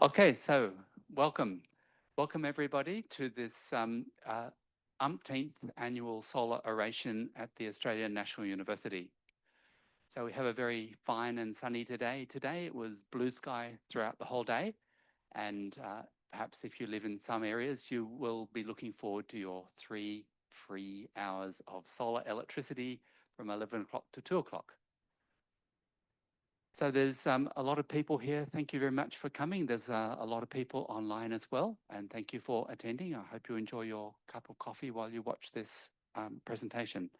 Okay, so welcome. Welcome everybody to this umpteenth annual Solar Oration at the Australian National University. So we have a very fine and sunny today. Today it was blue sky throughout the whole day, and perhaps if you live in some areas, you will be looking forward to your 3 free hours of solar electricity from 11 o'clock to 2 o'clock. So there's a lot of people here. Thank you very much for coming. There's a lot of people online as well, and thank you for attending. I hope you enjoy your cup of coffee while you watch this presentation.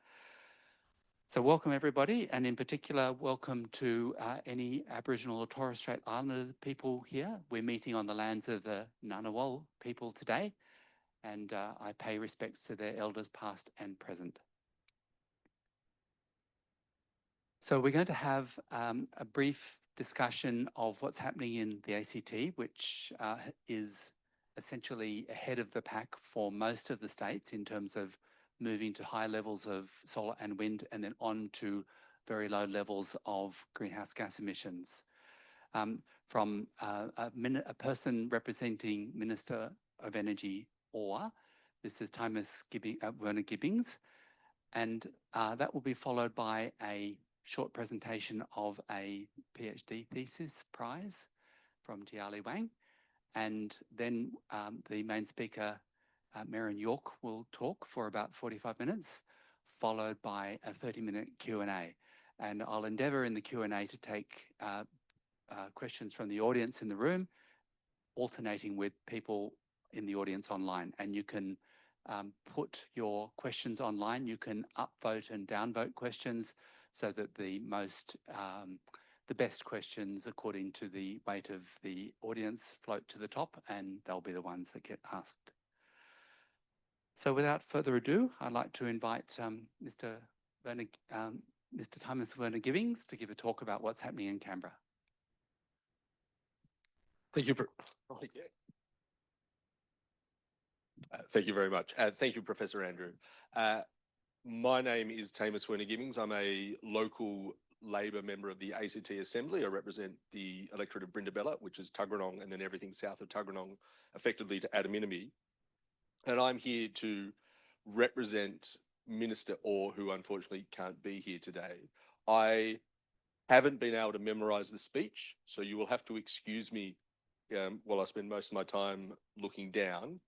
So welcome everybody, and in particular, welcome to any Aboriginal or Torres Strait Islander people here. We're meeting on the lands of the Ngunnawal people today, and I pay respects to their elders past and present. So we're going to have a brief discussion of what's happening in the ACT, which is essentially ahead of the pack for most of the states in terms of moving to high levels of solar and wind and then on to very low levels of greenhouse gas emissions. From a person representing Minister of Energy, or this is Werner Gibbings, and that will be followed by a short presentation of a PhD thesis prize from Tiali Wang. And then the main speaker, Merryn York, will talk for about 45 minutes, followed by a 30-minute Q&A. And I'll endeavour in the Q&A to take questions from the audience in the room, alternating with people in the audience online. And you can put your questions online. You can upvote and downvote questions so that the best questions according to the weight of the audience float to the top, and they'll be the ones that get asked. So without further ado, I'd like to invite Mr. Thomas Werner Gibbings to give a talk about what's happening in Canberra. Thank you. Thank you very much. Thank you, Professor Andrew. My name is Thomas Werner Gibbings. I'm a local Labor member of the ACT Assembly. I represent the electorate of Brindabella, which is Tuggeranong, and then everything south of Tuggeranong, effectively to Adaminimi. And I'm here to represent Minister Orr, who unfortunately can't be here today. I haven't been able to memorise the speech, so you will have to excuse me while I spend most of my time looking down.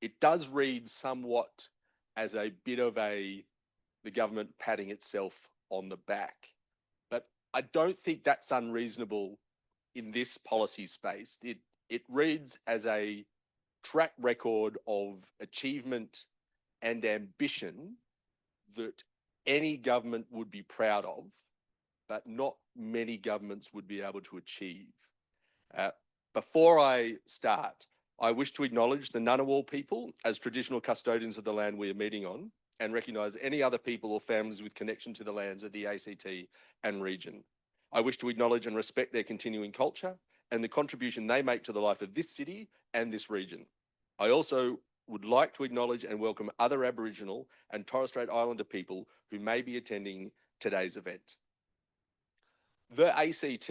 It does read somewhat as a bit of the government patting itself on the back, but I don't think that's unreasonable in this policy space. It reads as a track record of achievement and ambition that any government would be proud of, but not many governments would be able to achieve. Before I start, I wish to acknowledge the Ngunnawal people as traditional custodians of the land we are meeting on, and recognise any other people or families with connection to the lands of the ACT and region. I wish to acknowledge and respect their continuing culture and the contribution they make to the life of this city and this region. I also would like to acknowledge and welcome other Aboriginal and Torres Strait Islander people who may be attending today's event. The ACT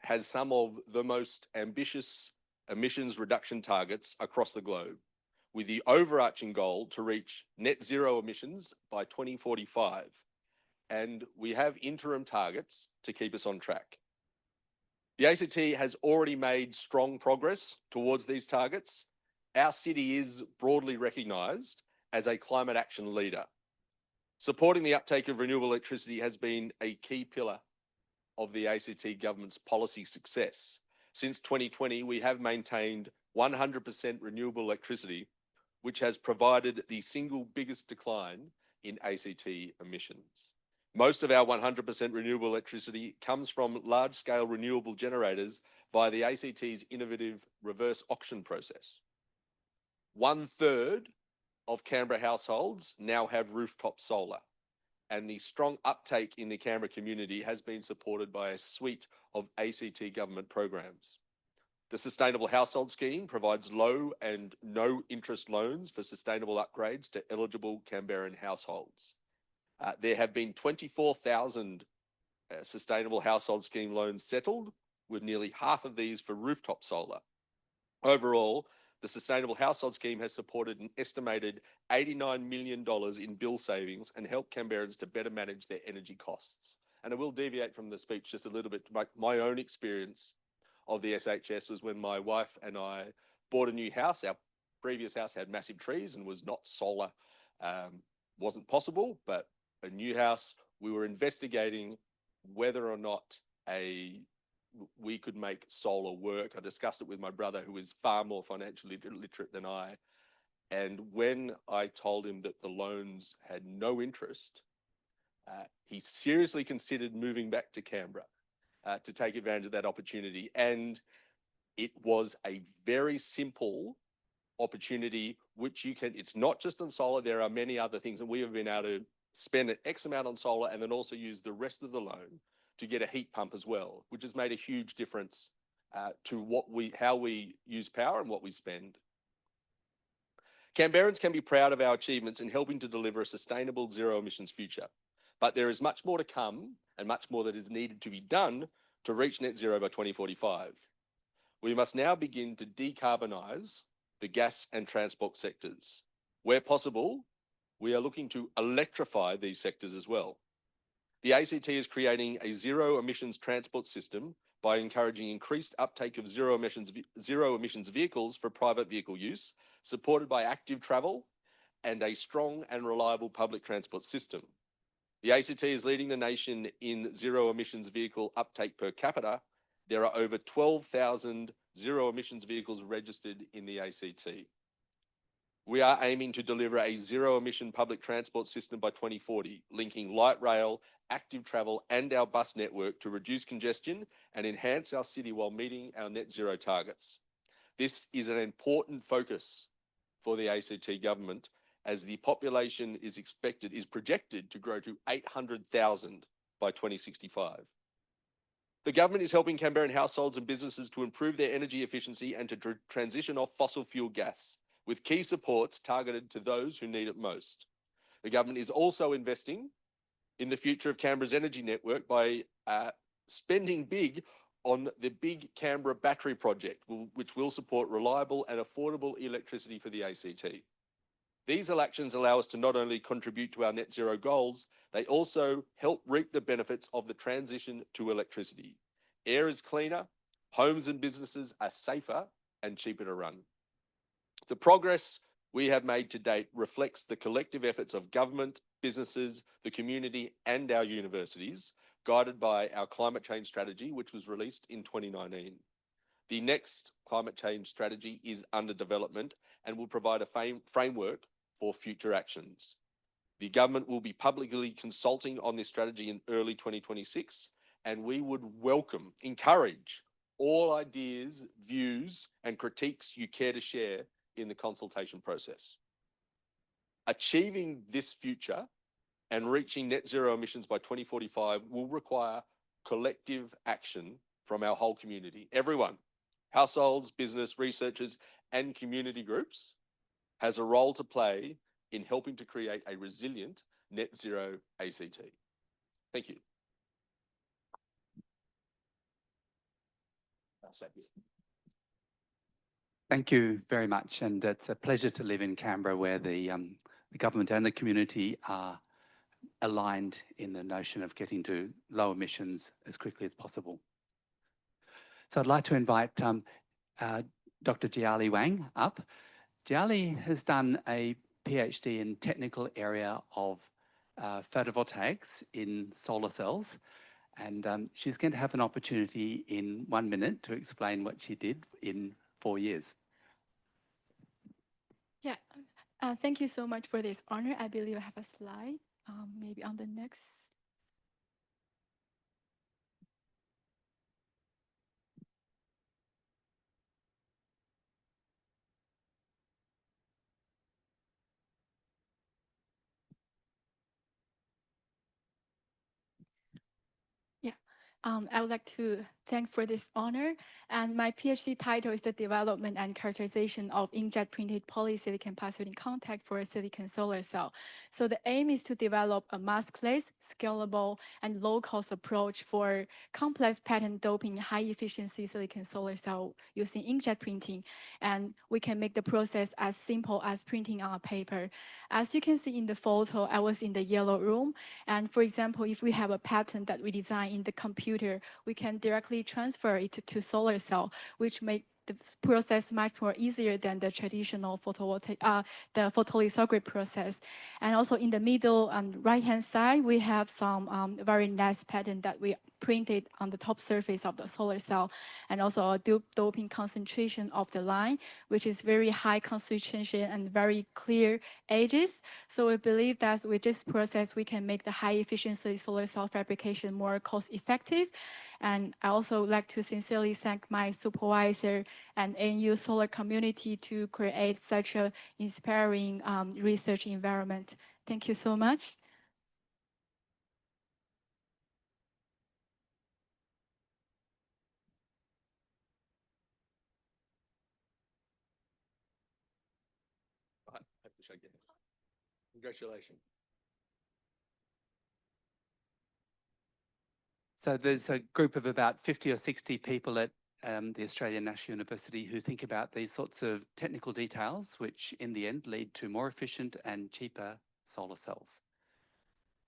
has some of the most ambitious emissions reduction targets across the globe, with the overarching goal to reach net zero emissions by 2045. And we have interim targets to keep us on track. The ACT has already made strong progress towards these targets. Our city is broadly recognised as a climate action leader. Supporting the uptake of renewable electricity has been a key pillar of the ACT government's policy success. Since 2020, we have maintained 100% renewable electricity, which has provided the single biggest decline in ACT emissions. Most of our 100% renewable electricity comes from large-scale renewable generators via the ACT's innovative reverse auction process. 1/3 of Canberra households now have rooftop solar, and the strong uptake in the Canberra community has been supported by a suite of ACT government programs. The Sustainable Household Scheme provides low and no interest loans for sustainable upgrades to eligible Canberran households. There have been 24,000 Sustainable Household Scheme loans settled, with nearly half of these for rooftop solar. Overall, the Sustainable Household Scheme has supported an estimated $89 million in bill savings and helped Canberrans to better manage their energy costs. And I will deviate from the speech just a little bit. My own experience of the SHS was when my wife and I bought a new house. Our previous house had massive trees and was not solar, wasn't possible, but a new house, we were investigating whether or not we could make solar work. I discussed it with my brother, who is far more financially literate than I. And when I told him that the loans had no interest, he seriously considered moving back to Canberra to take advantage of that opportunity. And it was a very simple opportunity, which it's not just on solar, there are many other things, and we have been able to spend an X amount on solar and then also use the rest of the loan to get a heat pump as well, which has made a huge difference to how we use power and what we spend. Canberrans can be proud of our achievements in helping to deliver a sustainable zero emissions future, but there is much more to come and much more that is needed to be done to reach net zero by 2045. We must now begin to decarbonise the gas and transport sectors. Where possible, we are looking to electrify these sectors as well. The ACT is creating a zero emissions transport system by encouraging increased uptake of zero emissions vehicles for private vehicle use, supported by active travel and a strong and reliable public transport system. The ACT is leading the nation in zero emissions vehicle uptake per capita. There are over 12,000 zero emissions vehicles registered in the ACT. We are aiming to deliver a zero emission public transport system by 2040, linking light rail, active travel and our bus network to reduce congestion and enhance our city while meeting our net zero targets. This is an important focus for the ACT government, as the population is projected to grow to 800,000 by 2065. The government is helping Canberran households and businesses to improve their energy efficiency and to transition off fossil fuel gas, with key supports targeted to those who need it most. The government is also investing in the future of Canberra's energy network by spending big on the Big Canberra Battery Project, which will support reliable and affordable electricity for the ACT. These actions allow us to not only contribute to our net zero goals, they also help reap the benefits of the transition to electricity. Air is cleaner, homes and businesses are safer and cheaper to run. The progress we have made to date reflects the collective efforts of government, businesses, the community and our universities, guided by our climate change strategy, which was released in 2019. The next climate change strategy is under development and will provide a framework for future actions. The government will be publicly consulting on this strategy in early 2026, and we would encourage all ideas, views, and critiques you care to share in the consultation process. Achieving this future and reaching net zero emissions by 2045 will require collective action from our whole community. Everyone, households, business, researchers, and community groups, has a role to play in helping to create a resilient net zero ACT. Thank you. Thank you very much, and it's a pleasure to live in Canberra, where the government and the community are aligned in the notion of getting to low emissions as quickly as possible. So I'd like to invite Dr. Jiali Wang up. Jiali has done a PhD in technical area of photovoltaics in solar cells, and she's going to have an opportunity in 1 minute to explain what she did in 4 years. Yeah, thank you so much for this honor. I believe I have a slide, maybe on the next. Yeah, I would like to Thanks for this honor. And my PhD title is the development and characterization of inkjet printed polysilicon positive contact for a silicon solar cell. So the aim is to develop a maskless, scalable, and low-cost approach for complex pattern doping high efficiency silicon solar cell using inkjet printing. And we can make the process as simple as printing on a paper. As you can see in the photo, I was in the yellow room. And for example, if we have a pattern that we design in the computer, we can directly transfer it to solar cell, which make the process much more easier than the traditional the photolithography process. And also in the middle and right-hand side, we have some very nice pattern that we printed on the top surface of the solar cell, and also a doping concentration of the line, which is very high concentration and very clear edges. So we believe that with this process, we can make the high efficiency solar cell fabrication more cost effective. And I also like to sincerely thank my supervisor and ANU Solar community to create such an inspiring research environment. Thank you so much. Right, I wish I get it. Congratulations. So there's a group of about 50 or 60 people at the Australian National University who think about these sorts of technical details, which in the end lead to more efficient and cheaper solar cells.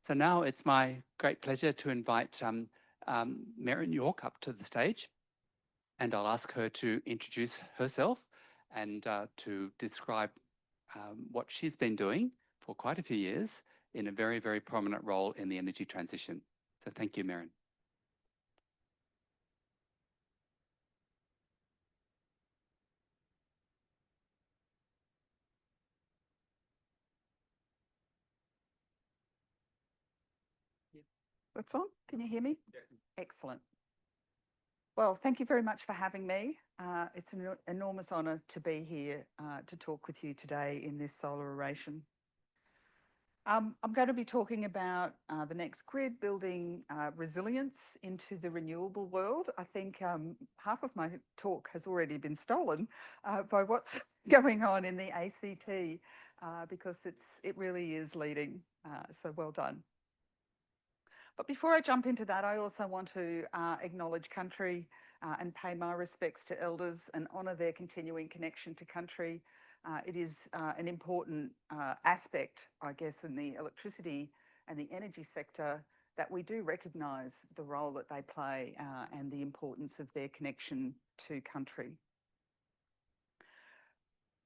So now it's my great pleasure to invite Merryn York up to the stage, and I'll ask her to introduce herself and to describe what she's been doing for quite a few years in a very, very prominent role in the energy transition. So thank you, Merryn. That's on? Can you hear me? Yes. Excellent. Well, thank you very much for having me. It's an enormous honour to be here to talk with you today in this Solar Oration. I'm going to be talking about the next grid, building resilience into the renewable world. I think half of my talk has already been stolen by what's going on in the ACT because it really is leading. So well done. But before I jump into that, I also want to acknowledge country and pay my respects to elders and honour their continuing connection to country. It is an important aspect, I guess, in the electricity and the energy sector that we do recognise the role that they play and the importance of their connection to country.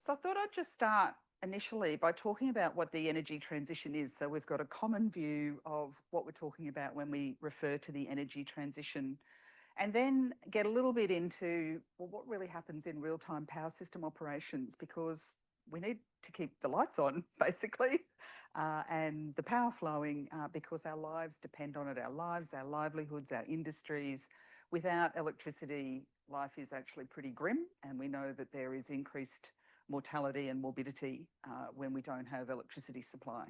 So I thought I'd just start initially by talking about what the energy transition is. So we've got a common view of what we're talking about when we refer to the energy transition, and then get a little bit into, well, what really happens in real-time power system operations, because we need to keep the lights on, basically, and the power flowing because our lives depend on it, our lives, our livelihoods, our industries. Without electricity, life is actually pretty grim, and we know that there is increased mortality and morbidity when we don't have electricity supply.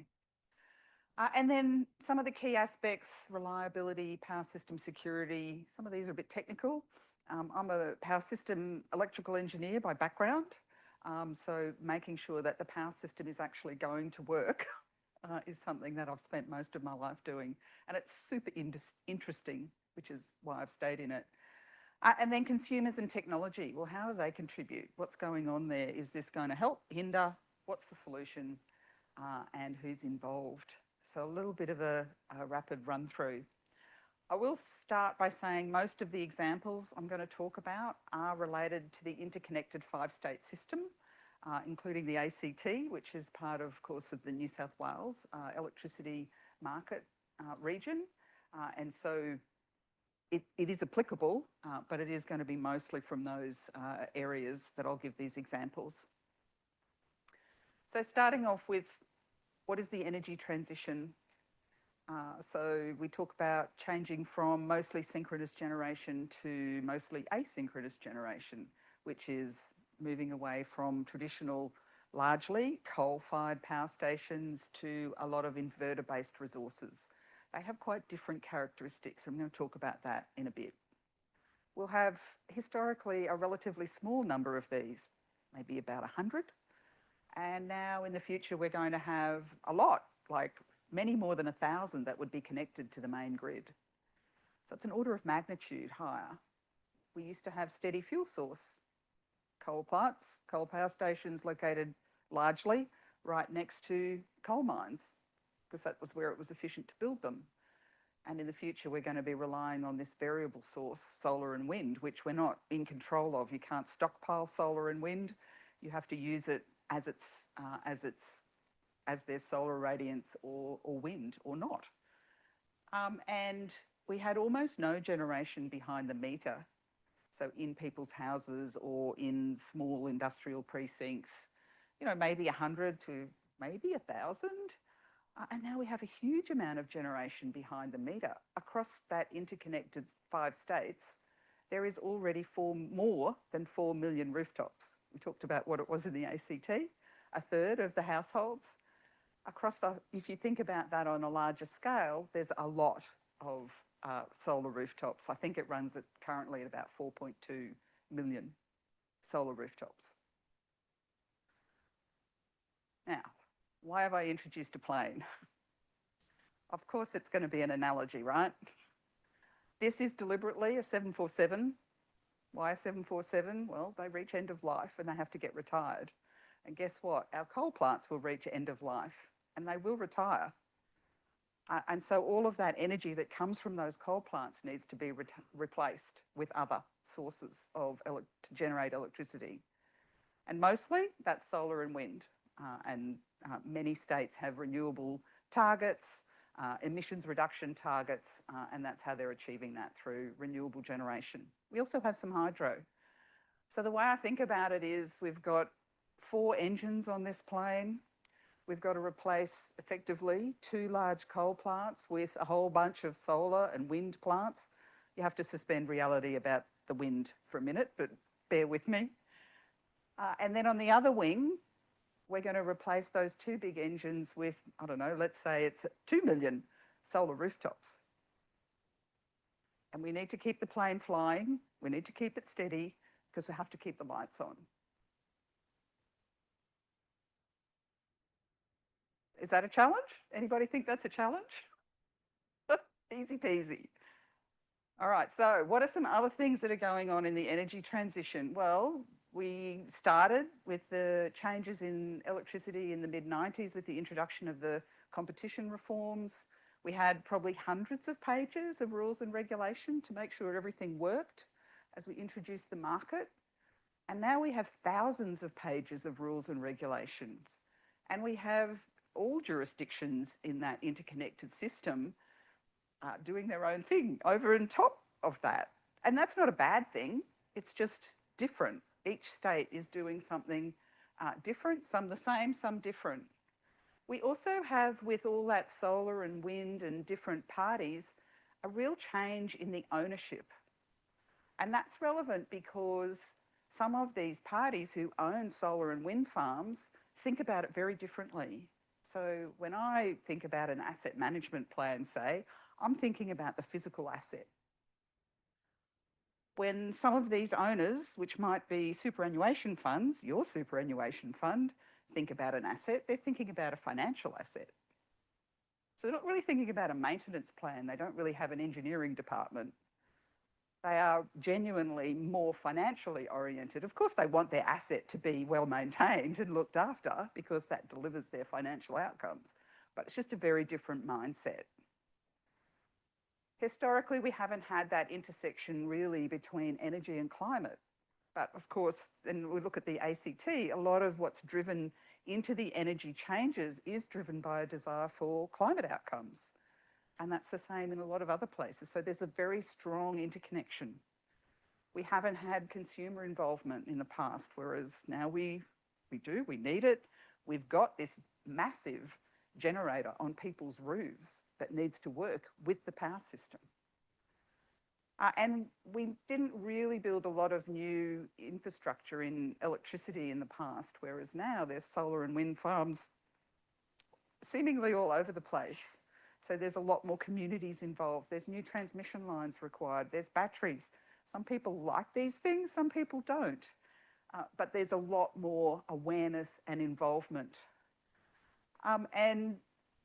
And then some of the key aspects: reliability, power system security. Some of these are a bit technical. I'm a power system electrical engineer by background, so making sure that the power system is actually going to work is something that I've spent most of my life doing, and it's super interesting, which is why I've stayed in it. And then consumers and technology. Well, how do they contribute? What's going on there? Is this going to help, hinder? What's the solution? And who's involved? So a little bit of a rapid run through. I will start by saying most of the examples I'm going to talk about are related to the interconnected 5-state system, including the ACT, which is part of course, of the New South Wales electricity market region. And so it is applicable, but it is going to be mostly from those areas that I'll give these examples. So starting off with, what is the energy transition? So we talk about changing from mostly synchronous generation to mostly asynchronous generation, which is moving away from traditional, largely coal-fired power stations to a lot of inverter-based resources. They have quite different characteristics. I'm going to talk about that in a bit. we'll have historically a relatively small number of these, maybe about 100. And now in the future, we're going to have a lot, like many more than 1,000 that would be connected to the main grid. So it's an order of magnitude higher. We used to have steady fuel source, coal plants, coal power stations located largely right next to coal mines, because that was where it was efficient to build them. And in the future, we're going to be relying on this variable source, solar and wind, which we're not in control of. You can't stockpile solar and wind. You have to use it as there's solar radiance or wind or not. And we had almost no generation behind the meter. So in people's houses or in small industrial precincts, you know, maybe 100 to maybe 1,000. And now we have a huge amount of generation behind the meter. Across that interconnected 5 states, there is already more than 4 million rooftops. We talked about what it was in the ACT, a third of the households. If you think about that on a larger scale, there's a lot of solar rooftops. I think it runs currently at about 4.2 million solar rooftops. Now, why have I introduced a plane? Of course, it's going to be an analogy, right? This is deliberately a 747. Why a 747? Well, they reach end of life and they have to get retired. And guess what? Our coal plants will reach end of life and they will retire. And so all of that energy that comes from those coal plants needs to be replaced with other sources to generate electricity. And mostly that's solar and wind. Many states have renewable targets, emissions reduction targets, and that's how they're achieving that, through renewable generation. We also have some hydro. So the way I think about it is we've got 4 engines on this plane. We've got to replace effectively 2 large coal plants with a whole bunch of solar and wind plants. You have to suspend reality about the wind for a minute, but bear with me. And then on the other wing, we're going to replace those 2 big engines with, I don't know, let's say it's 2 million solar rooftops. And we need to keep the plane flying. We need to keep it steady because we have to keep the lights on. Is that a challenge? Anybody think that's a challenge? Easy peasy. All right, so what are some other things that are going on in the energy transition? Well, we started with the changes in electricity in the mid-90s with the introduction of the competition reforms. We had probably hundreds of pages of rules and regulation to make sure everything worked as we introduced the market. And now we have thousands of pages of rules and regulations. And we have all jurisdictions in that interconnected system doing their own thing over and top of that. And that's not a bad thing. It's just different. Each state is doing something different, some the same, some different. We also have, with all that solar and wind and different parties, a real change in the ownership. And that's relevant because some of these parties who own solar and wind farms think about it very differently. So when I think about an asset management plan, say, I'm thinking about the physical asset. When some of these owners, which might be superannuation funds, your superannuation fund, think about an asset, they're thinking about a financial asset. So they're not really thinking about a maintenance plan. They don't really have an engineering department. They are genuinely more financially oriented. Of course, they want their asset to be well maintained and looked after because that delivers their financial outcomes. But it's just a very different mindset. Historically, we haven't had that intersection really between energy and climate. But of course, when we look at the ACT, a lot of what's driven into the energy changes is driven by a desire for climate outcomes. And that's the same in a lot of other places. So there's a very strong interconnection. We haven't had consumer involvement in the past, whereas now we need it. We've got this massive generator on people's roofs that needs to work with the power system. And we didn't really build a lot of new infrastructure in electricity in the past, whereas now there's solar and wind farms seemingly all over the place. So there's a lot more communities involved. There's new transmission lines required. There's batteries Some people like these things, some people don't. But there's a lot more awareness and involvement. And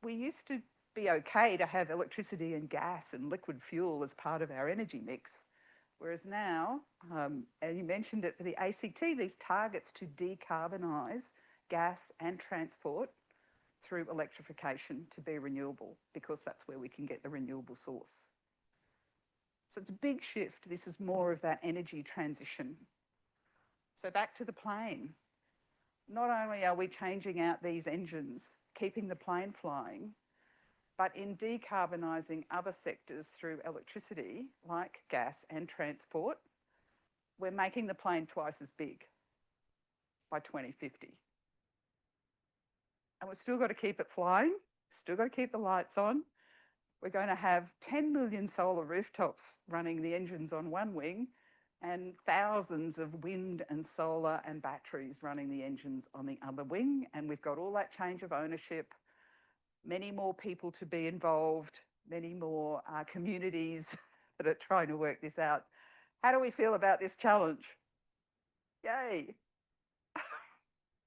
we used to be okay to have electricity and gas and liquid fuel as part of our energy mix. Whereas now, and you mentioned it for the ACT, these targets to decarbonise gas and transport through electrification to be renewable, because that's where we can get the renewable source. So it's a big shift. This is more of that energy transition. So back to the plane. Not only are we changing out these engines, keeping the plane flying, but in decarbonising other sectors through electricity, like gas and transport, we're making the plane twice as big by 2050. And we've still got to keep it flying, still got to keep the lights on. We're going to have 10 million solar rooftops running the engines on one wing and thousands of wind and solar and batteries running the engines on the other wing. And we've got all that change of ownership, many more people to be involved, many more communities that are trying to work this out. How do we feel about this challenge? Yay.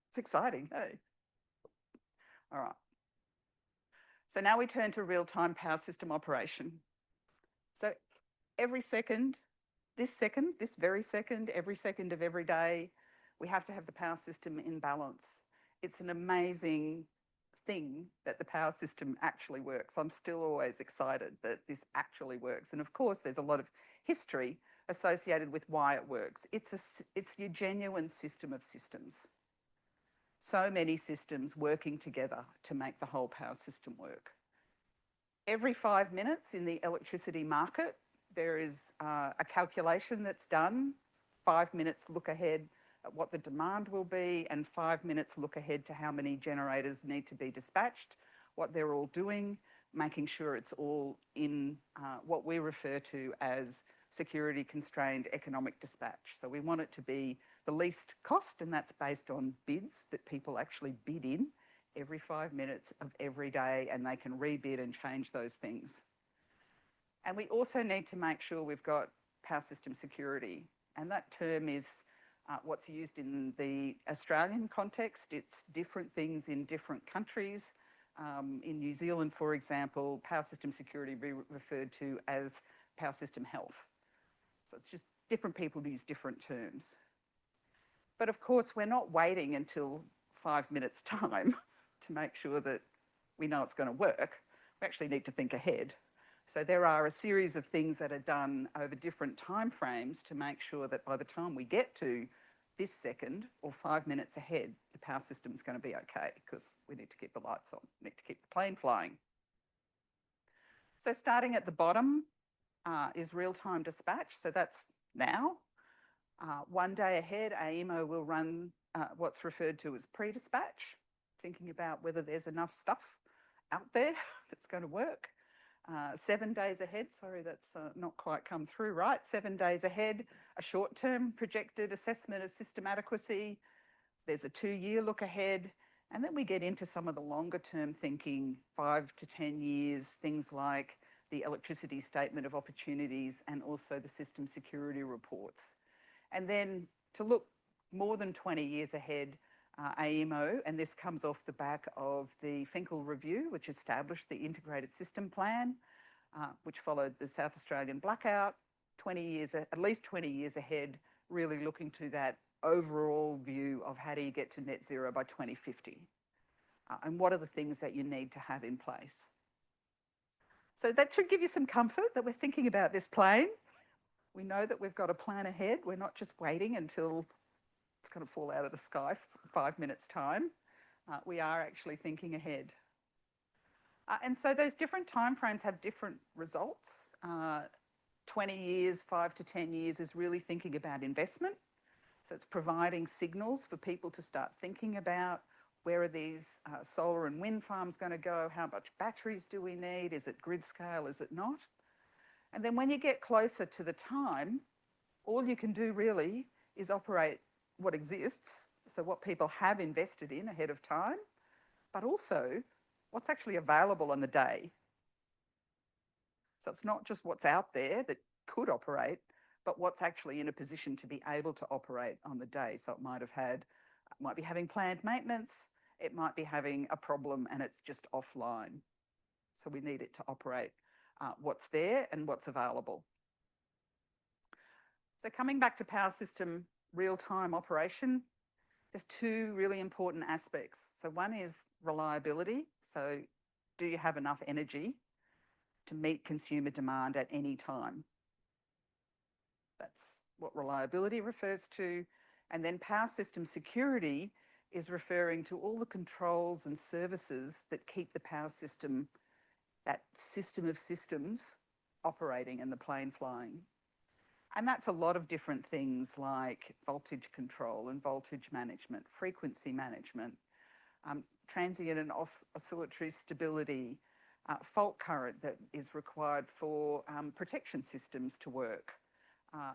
It's exciting, hey? All right. So now we turn to real-time power system operation. So every second, this very second, every second of every day, we have to have the power system in balance. It's an amazing thing that the power system actually works. I'm still always excited that this actually works. And of course, there's a lot of history associated with why it works. It's your genuine system of systems. So many systems working together to make the whole power system work. Every 5 minutes in the electricity market, there is a calculation that's done. 5 minutes look ahead at what the demand will be, and 5 minutes look ahead to how many generators need to be dispatched, what they're all doing, making sure it's all in what we refer to as security constrained economic dispatch. So we want it to be the least cost, and that's based on bids that people actually bid in every 5 minutes of every day, and they can rebid and change those things. And we also need to make sure we've got power system security, and that term is what's used in the Australian context. It's different things in different countries. In New Zealand, for example, power system security be referred to as power system health. So it's just different people use different terms. But of course, we're not waiting until 5 minutes' time to make sure that we know it's going to work. We actually need to think ahead. So there are a series of things that are done over different timeframes to make sure that by the time we get to this second or 5 minutes ahead, the power system is going to be okay, because we need to keep the lights on, we need to keep the plane flying. So starting at the bottom is real-time dispatch. So that's now. 1 day ahead, AEMO will run what's referred to as pre-dispatch, thinking about whether there's enough stuff out there that's going to work. 7 days ahead, sorry, that's not quite come through right. 7 days ahead, a short-term projected assessment of system adequacy. There's a 2-year look ahead. And then we get into some of the longer-term thinking, 5 to 10 years, things like the electricity statement of opportunities and also the system security reports. And then to look more than 20 years ahead, AEMO, and this comes off the back of the Finkel review, which established the integrated system plan, which followed the South Australian blackout, 20 years, at least 20 years ahead, really looking to that overall view of how do you get to net zero by 2050, and what are the things that you need to have in place. So that should give you some comfort that we're thinking about this plane. We know that we've got a plan ahead. We're not just waiting until it's going to fall out of the sky for 5 minutes' time. We are actually thinking ahead. And so those different timeframes have different results. 20 years, 5 to 10 years is really thinking about investment. So it's providing signals for people to start thinking about where are these solar and wind farms going to go? How much batteries do we need? Is it grid scale? Is it not? And then when you get closer to the time, all you can do really is operate what exists, so what people have invested in ahead of time, but also what's actually available on the day. So it's not just what's out there that could operate, but what's actually in a position to be able to operate on the day. So it might be having planned maintenance, it might be having a problem and it's just offline. So we need it to operate what's there and what's available. So coming back to power system real-time operation, there's two really important aspects. So one is reliability. So do you have enough energy to meet consumer demand at any time? That's what reliability refers to. And then power system security is referring to all the controls and services that keep the power system, that system of systems, operating and the plane flying. And that's a lot of different things like voltage control and voltage management, frequency management, transient and oscillatory stability, fault current that is required for protection systems to work,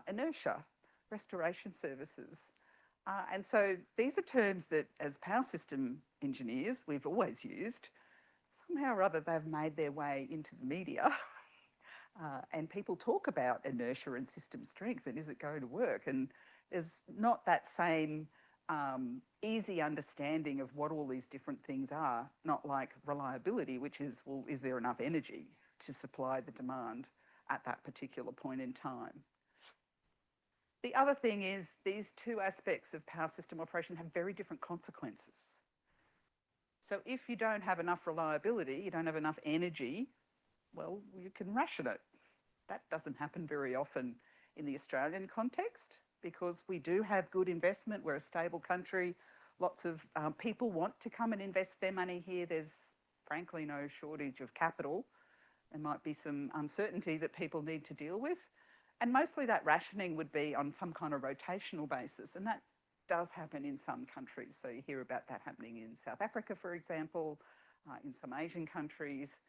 inertia, restoration services. And so these are terms that as power system engineers we've always used. Somehow or other they've made their way into the media. And people talk about inertia and system strength and is it going to work? And there's not that same easy understanding of what all these different things are, not like reliability, which is, well, is there enough energy to supply the demand at that particular point in time? The other thing is these two aspects of power system operation have very different consequences. So if you don't have enough reliability, you don't have enough energy, well, you can ration it. That doesn't happen very often in the Australian context because we do have good investment. We're a stable country. Lots of people want to come and invest their money here. There's frankly no shortage of capital. There might be some uncertainty that people need to deal with. And mostly that rationing would be on some kind of rotational basis. And that does happen in some countries. So you hear about that happening in South Africa, for example, in some Asian countries.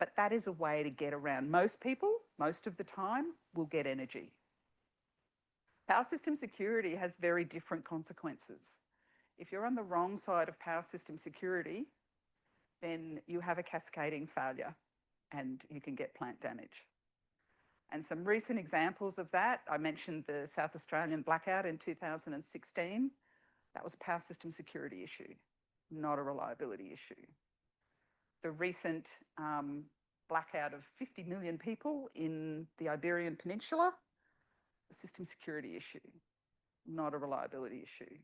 But that is a way to get around. Most people, most of the time, will get energy. Power system security has very different consequences. If you're on the wrong side of power system security, then you have a cascading failure and you can get plant damage. And some recent examples of that, I mentioned the South Australian blackout in 2016. That was a power system security issue, not a reliability issue. The recent blackout of 50 million people in the Iberian Peninsula, a system security issue, not a reliability issue.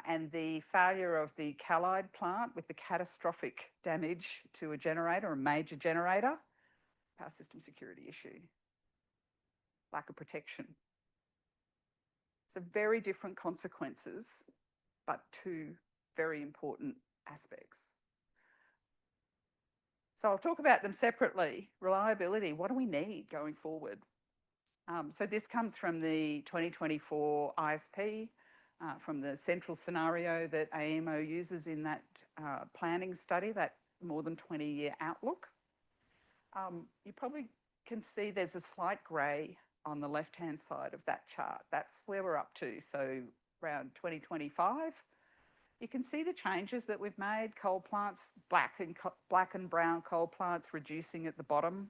And the failure of the Callide plant with the catastrophic damage to a generator, a major generator, power system security issue, lack of protection. So very different consequences, but two very important aspects. So I'll talk about them separately. Reliability, what do we need going forward? So this comes from the 2024 ISP, from the central scenario that AEMO uses in that planning study, that more than 20-year outlook. You probably can see there's a slight grey on the left-hand side of that chart. That's where we're up to. So around 2025, you can see the changes that we've made. Coal plants, black and brown coal plants reducing at the bottom,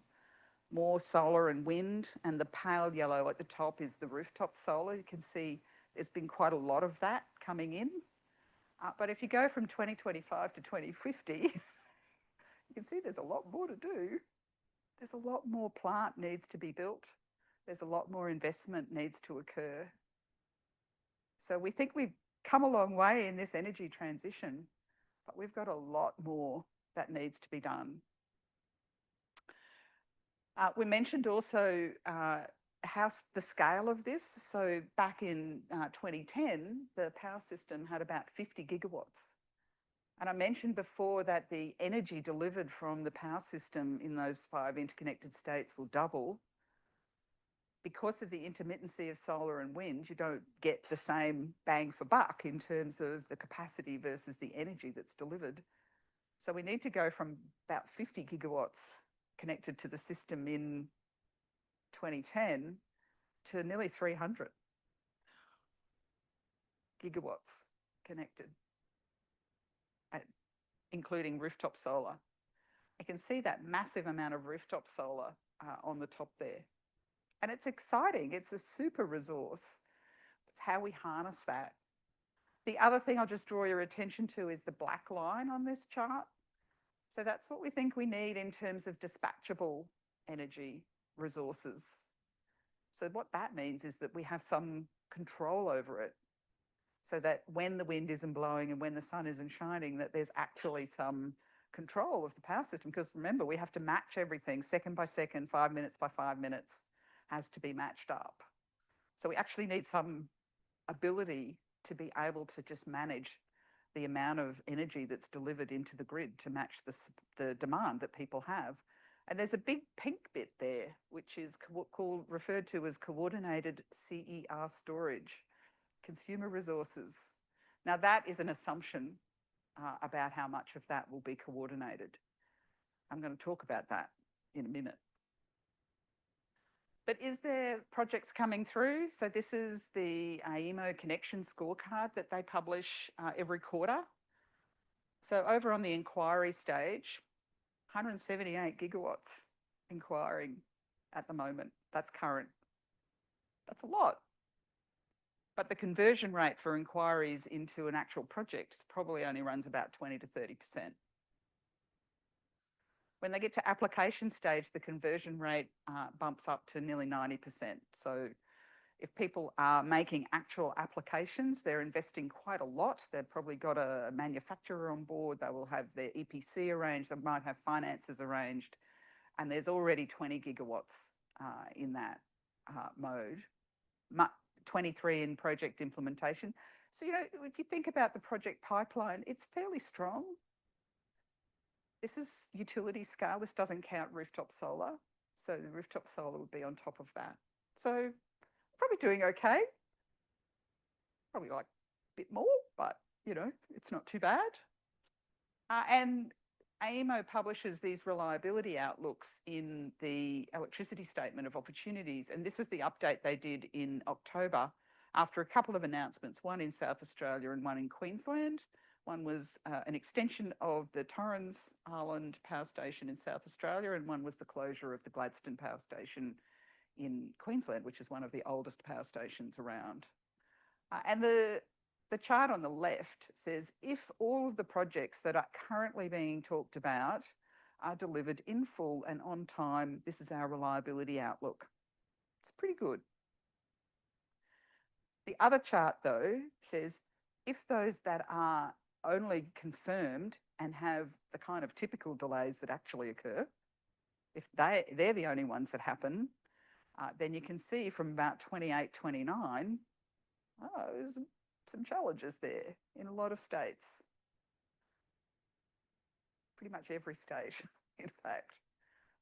more solar and wind, and the pale yellow at the top is the rooftop solar. You can see there's been quite a lot of that coming in. But if you go from 2025 to 2050, you can see there's a lot more to do. There's a lot more plant needs to be built. There's a lot more investment needs to occur. So we think we've come a long way in this energy transition, but we've got a lot more that needs to be done. We mentioned also the scale of this. So back in 2010, the power system had about 50 gigawatts. And I mentioned before that the energy delivered from the power system in those 5 interconnected states will double. Because of the intermittency of solar and wind, you don't get the same bang for buck in terms of the capacity versus the energy that's delivered. So we need to go from about 50 gigawatts connected to the system in 2010 to nearly 300 gigawatts connected, including rooftop solar. You can see that massive amount of rooftop solar on the top there. And it's exciting. It's a super resource. It's how we harness that. The other thing I'll just draw your attention to is the black line on this chart. So that's what we think we need in terms of dispatchable energy resources. So what that means is that we have some control over it, so that when the wind isn't blowing and when the sun isn't shining, that there's actually some control of the power system. Because remember, we have to match everything second by second, 5 minutes by 5 minutes has to be matched up. So we actually need some ability to be able to just manage the amount of energy that's delivered into the grid to match the demand that people have. And there's a big pink bit there, which is referred to as coordinated CER storage, consumer resources. Now that is an assumption about how much of that will be coordinated. I'm going to talk about that in a minute. But is there projects coming through? So this is the AEMO connection scorecard that they publish every quarter. So over on the inquiry stage, 178 gigawatts inquiring at the moment. That's current. That's a lot. But the conversion rate for inquiries into an actual project probably only runs about 20 to 30%. When they get to application stage, the conversion rate bumps up to nearly 90%. So if people are making actual applications, they're investing quite a lot. They've probably got a manufacturer on board. They will have their EPC arranged. They might have finances arranged. And there's already 20 gigawatts in that mode, 23 in project implementation. So, you know, if you think about the project pipeline, it's fairly strong. This is utility scale. This doesn't count rooftop solar. So the rooftop solar would be on top of that. So probably doing okay. Probably like a bit more, but you know, it's not too bad. And AEMO publishes these reliability outlooks in the electricity statement of opportunities. And this is the update they did in October after a couple of announcements, one in South Australia and one in Queensland. One was an extension of the Torrens Island Power Station in South Australia, and one was the closure of the Gladstone Power Station in Queensland, which is one of the oldest power stations around. And the chart on the left says if all of the projects that are currently being talked about are delivered in full and on time, this is our reliability outlook. It's pretty good. The other chart, though, says if those that are only confirmed and have the kind of typical delays that actually occur, if they're the only ones that happen, then you can see from about 28, 29, there's some challenges there in a lot of states. Pretty much every state, in fact.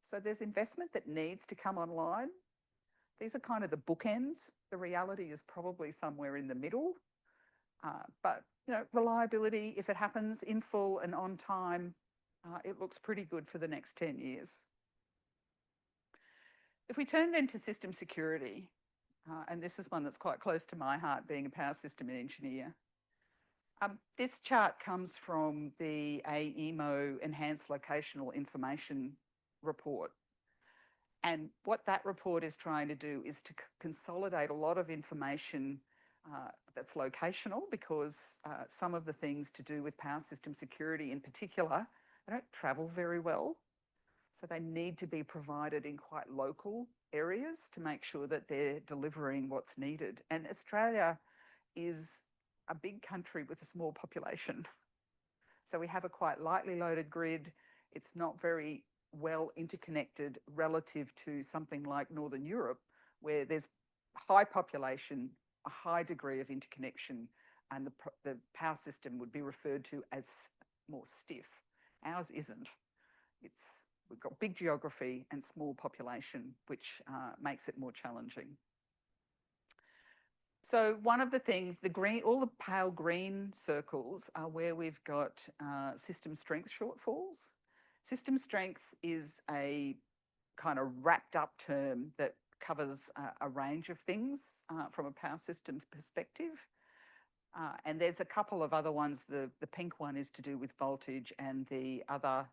So there's investment that needs to come online. These are kind of the bookends. The reality is probably somewhere in the middle. But you know, reliability, if it happens in full and on time, it looks pretty good for the next 10 years. If we turn then to system security, and this is one that's quite close to my heart, being a power system engineer. This chart comes from the AEMO Enhanced Locational Information report. And what that report is trying to do is to consolidate a lot of information that's locational, because some of the things to do with power system security in particular, they don't travel very well. So they need to be provided in quite local areas to make sure that they're delivering what's needed. And Australia is a big country with a small population. So we have a quite lightly loaded grid. It's not very well interconnected relative to something like Northern Europe, where there's high population, a high degree of interconnection, and the power system would be referred to as more stiff. Ours isn't. We've got big geography and small population, which makes it more challenging. So one of the things, all the pale green circles are where we've got system strength shortfalls. System strength is a kind of wrapped up term that covers a range of things from a power systems perspective. And there's a couple of other ones. The pink one is to do with voltage, and the other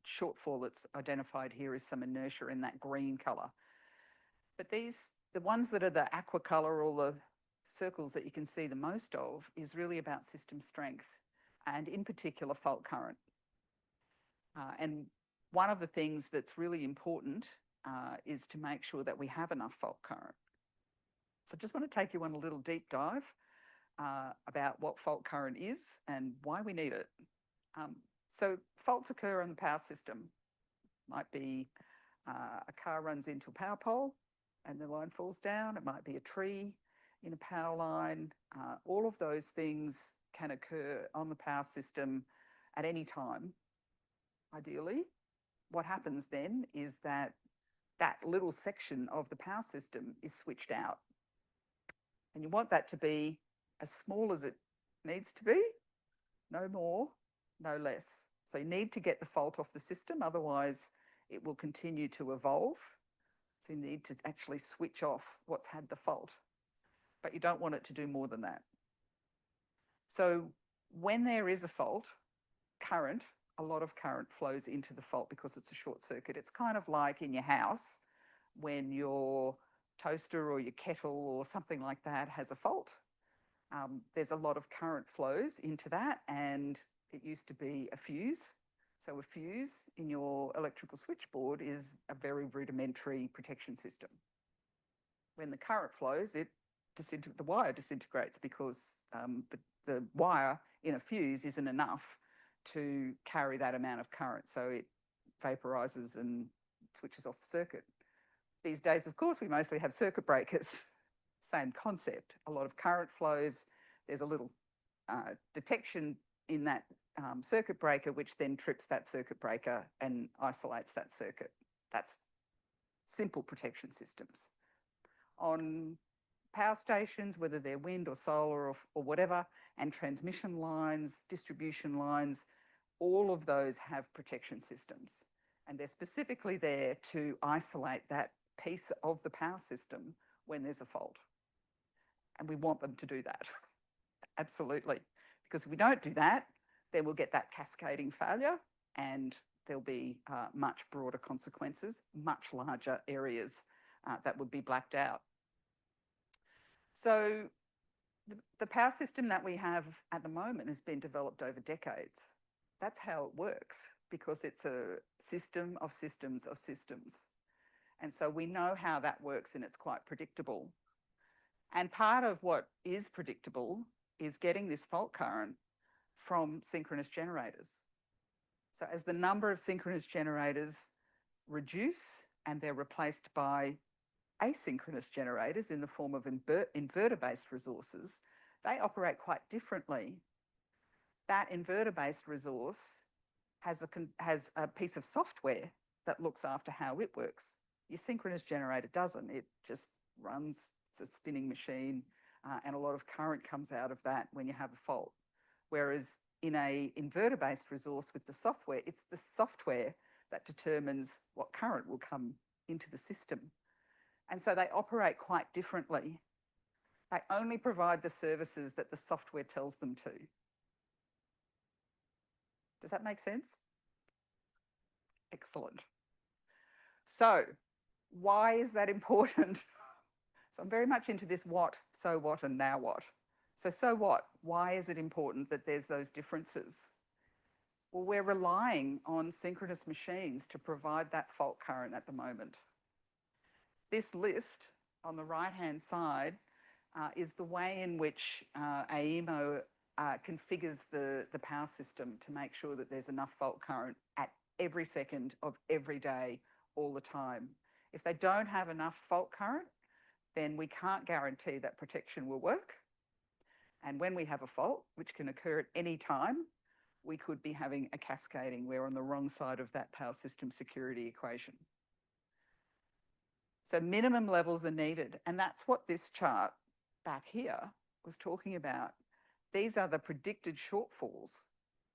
shortfall that's identified here is some inertia in that green colour. But the ones that are the aqua colour or the circles that you can see the most of is really about system strength and in particular fault current. And one of the things that's really important is to make sure that we have enough fault current. So I just want to take you on a little deep dive about what fault current is and why we need it. So faults occur on the power system. Might be a car runs into a power pole and the line falls down. It might be a tree in a power line. All of those things can occur on the power system at any time, ideally. What happens then is that that little section of the power system is switched out. And you want that to be as small as it needs to be, no more, no less. So you need to get the fault off the system, otherwise it will continue to evolve. So you need to actually switch off what's had the fault, but you don't want it to do more than that. So when there is a fault, a lot of current flows into the fault because it's a short circuit. It's kind of like in your house when your toaster or your kettle or something like that has a fault. There's a lot of current flows into that, and it used to be a fuse. So a fuse in your electrical switchboard is a very rudimentary protection system. When the current flows, the wire disintegrates because the wire in a fuse isn't enough to carry that amount of current. So it vaporizes and switches off the circuit. These days, of course, we mostly have circuit breakers. Same concept. A lot of current flows. There's a little detection in that circuit breaker, which then trips that circuit breaker and isolates that circuit. That's simple protection systems. On power stations, whether they're wind or solar or whatever, and transmission lines, distribution lines, all of those have protection systems. And they're specifically there to isolate that piece of the power system when there's a fault. And we want them to do that, absolutely. Because if we don't do that, then we'll get that cascading failure and there'll be much broader consequences, much larger areas that would be blacked out. So the power system that we have at the moment has been developed over decades. That's how it works, because it's a system of systems of systems. And so we know how that works and it's quite predictable. And part of what is predictable is getting this fault current from synchronous generators. So as the number of synchronous generators reduce and they're replaced by asynchronous generators in the form of inverter-based resources, they operate quite differently. That inverter-based resource has a piece of software that looks after how it works. Your synchronous generator doesn't. It just runs. It's a spinning machine, and a lot of current comes out of that when you have a fault. Whereas in a inverter-based resource with the software, it's the software that determines what current will come into the system. And so they operate quite differently. They only provide the services that the software tells them to. Does that make sense? Excellent. So why is that important? So I'm very much into this what, so what, and now what. So what? Why is it important that there's those differences? Well, we're relying on synchronous machines to provide that fault current at the moment. This list on the right-hand side is the way in which AEMO configures the power system to make sure that there's enough fault current at every second of every day, all the time. If they don't have enough fault current, then we can't guarantee that protection will work. And when we have a fault, which can occur at any time, we could be having a cascading. We're on the wrong side of that power system security equation. So minimum levels are needed. And that's what this chart back here was talking about. These are the predicted shortfalls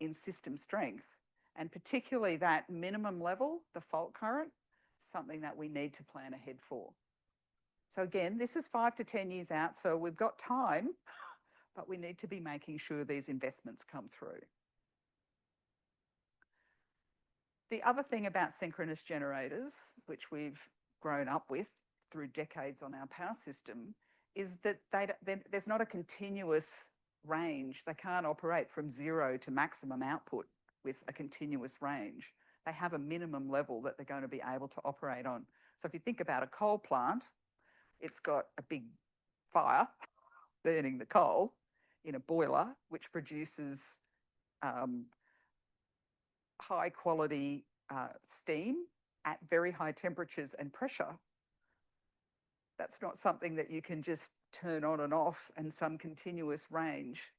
in system strength, and particularly that minimum level, the fault current, something that we need to plan ahead for. So again, this is 5 to 10 years out, so we've got time, but we need to be making sure these investments come through. The other thing about synchronous generators, which we've grown up with through decades on our power system, is that there's not a continuous range. They can't operate from 0 to maximum output with a continuous range. They have a minimum level that they're going to be able to operate on. So if you think about a coal plant, it's got a big fire burning the coal in a boiler, which produces high quality steam at very high temperatures and pressure. That's not something that you can just turn on and off in some continuous range.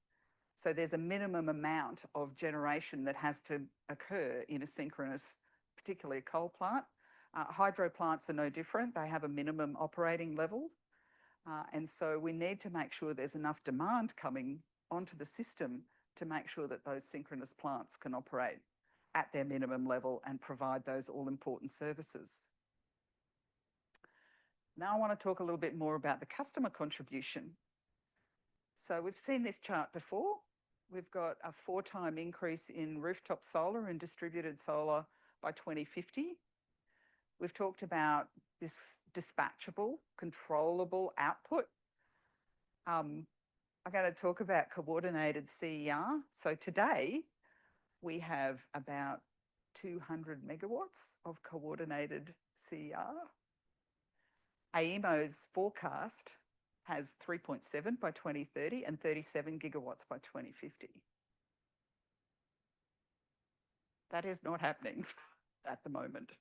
So there's a minimum amount of generation that has to occur in a synchronous, particularly a coal plant. Hydro plants are no different. They have a minimum operating level. And so we need to make sure there's enough demand coming onto the system to make sure that those synchronous plants can operate at their minimum level and provide those all-important services. Now I want to talk a little bit more about the customer contribution. So we've seen this chart before. We've got a 4-time increase in rooftop solar and distributed solar by 2050. We've talked about this dispatchable, controllable output. I'm going to talk about coordinated CER. So today we have about 200 megawatts of coordinated CER. AEMO's forecast has 3.7 by 2030 and 37 gigawatts by 2050. That is not happening at the moment.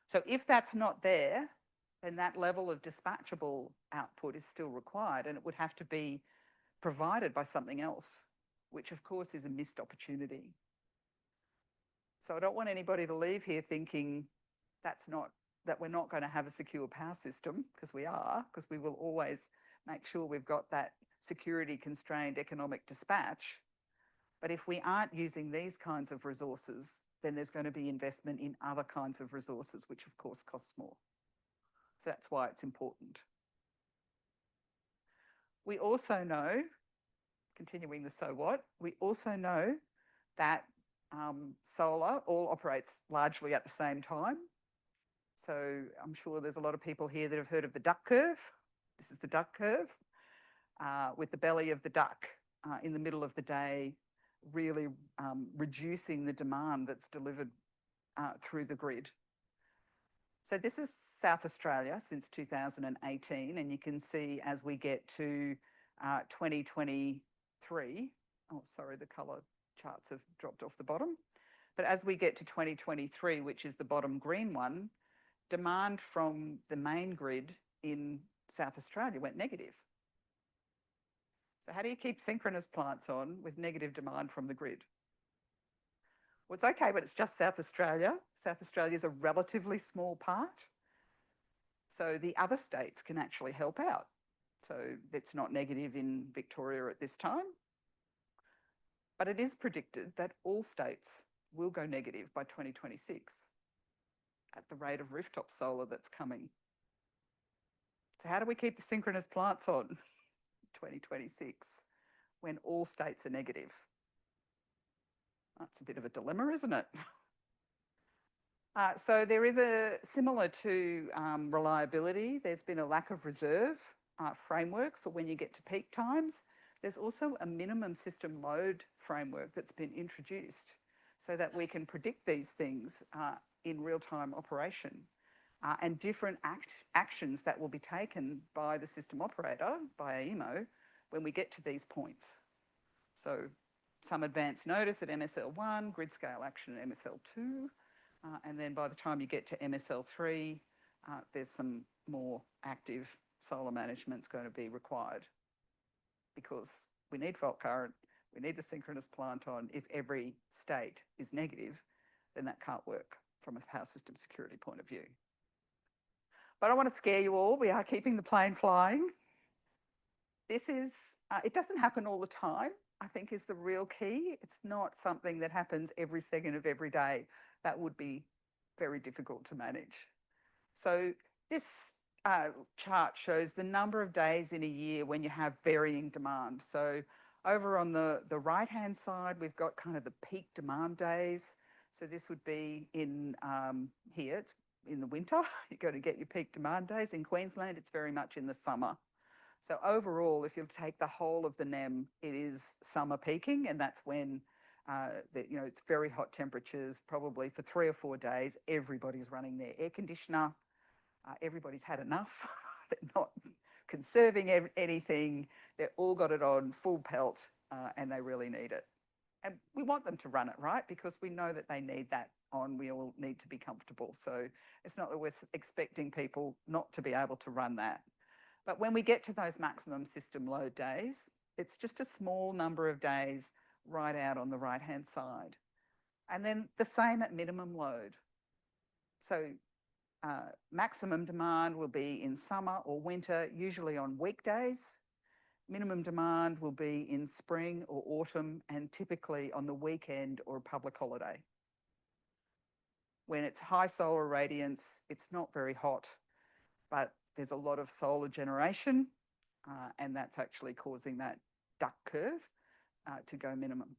So if that's not there, then that level of dispatchable output is still required, and it would have to be provided by something else, which of course is a missed opportunity. So I don't want anybody to leave here thinking that we're not going to have a secure power system, because we are, because we will always make sure we've got that security constrained economic dispatch. But if we aren't using these kinds of resources, then there's going to be investment in other kinds of resources, which of course costs more. So that's why it's important. We also know, continuing the so what, we also know that solar all operates largely at the same time. So I'm sure there's a lot of people here that have heard of the duck curve. This is the duck curve, with the belly of the duck in the middle of the day, really reducing the demand that's delivered through the grid. So this is South Australia since 2018, and you can see as we get to 2023, oh sorry, the colour charts have dropped off the bottom, but as we get to 2023, which is the bottom green one, demand from the main grid in South Australia went negative. So how do you keep synchronous plants on with negative demand from the grid? Well, it's okay, but it's just South Australia. South Australia is a relatively small part. So the other states can actually help out. So it's not negative in Victoria at this time. But it is predicted that all states will go negative by 2026 at the rate of rooftop solar that's coming. So how do we keep the synchronous plants on 2026 when all states are negative? That's a bit of a dilemma, isn't it? So there is similar to reliability, there's been a lack of reserve framework for when you get to peak times. There's also a minimum system load framework that's been introduced so that we can predict these things in real-time operation and different actions that will be taken by the system operator, by AEMO, when we get to these points. So some advance notice at MSL1, grid scale action at MSL2, and then by the time you get to MSL3, there's some more active solar management's going to be required, because we need fault current, we need the synchronous plant on. If every state is negative, then that can't work from a power system security point of view. But I don't want to scare you all, we are keeping the plane flying. This is, it doesn't happen all the time, I think is the real key. It's not something that happens every second of every day. That would be very difficult to manage. So this chart shows the number of days in a year when you have varying demand. So over on the right-hand side, we've got kind of the peak demand days. So this would be in here, it's in the winter, you're going to get your peak demand days. In Queensland, it's very much in the summer. So overall, if you take the whole of the NEM, it is summer peaking, and that's when it's very hot temperatures, probably for 3 or 4 days. Everybody's running their air conditioner. Everybody's had enough. They're not conserving anything. They've all got it on full pelt, and they really need it. And we want them to run it, right? Because we know that they need that on. We all need to be comfortable. So it's not that we're expecting people not to be able to run that. But when we get to those maximum system load days, it's just a small number of days right out on the right-hand side. And then the same at minimum load. So maximum demand will be in summer or winter, usually on weekdays. Minimum demand will be in spring or autumn, and typically on the weekend or a public holiday. When it's high solar radiance, it's not very hot, but there's a lot of solar generation, and that's actually causing that duck curve to go minimum.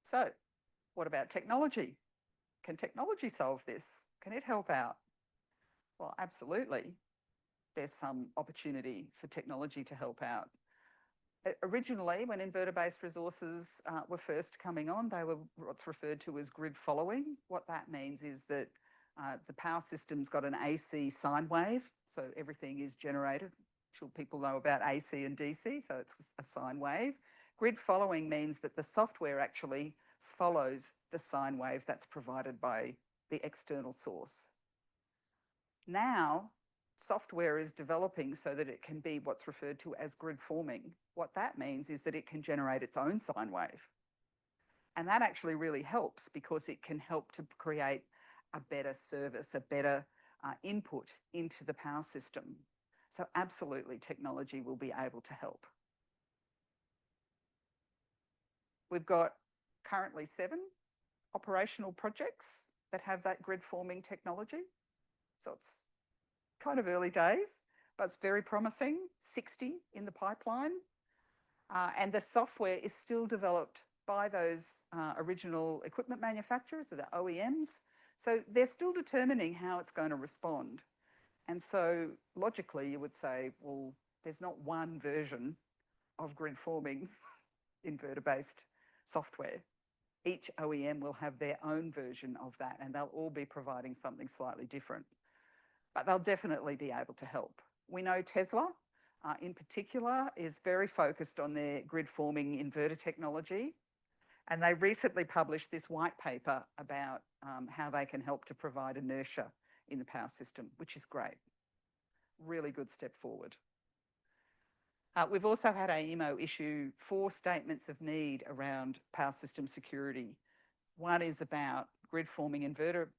So what about technology? Can technology solve this? Can it help out? Well, absolutely. There's some opportunity for technology to help out. Originally, when inverter-based resources were first coming on, they were what's referred to as grid following. What that means is that the power system's got an AC sine wave, so everything is generated. I'm sure people know about AC and DC, so it's a sine wave. Grid following means that the software actually follows the sine wave that's provided by the external source. Now, software is developing so that it can be what's referred to as grid forming. What that means is that it can generate its own sine wave. And that actually really helps because it can help to create a better service, a better input into the power system. So absolutely, technology will be able to help. We've got currently 7 operational projects that have that grid forming technology. So it's kind of early days, but it's very promising. 60 in the pipeline. And the software is still developed by those original equipment manufacturers, the OEMs. So they're still determining how it's going to respond. And so logically, you would say, well, there's not one version of grid forming inverter-based software. Each OEM will have their own version of that, and they'll all be providing something slightly different. But they'll definitely be able to help. We know Tesla, in particular, is very focused on their grid forming inverter technology. And they recently published this white paper about how they can help to provide inertia in the power system, which is great. Really good step forward. We've also had AEMO issue 4 statements of need around power system security. One is about grid forming inverter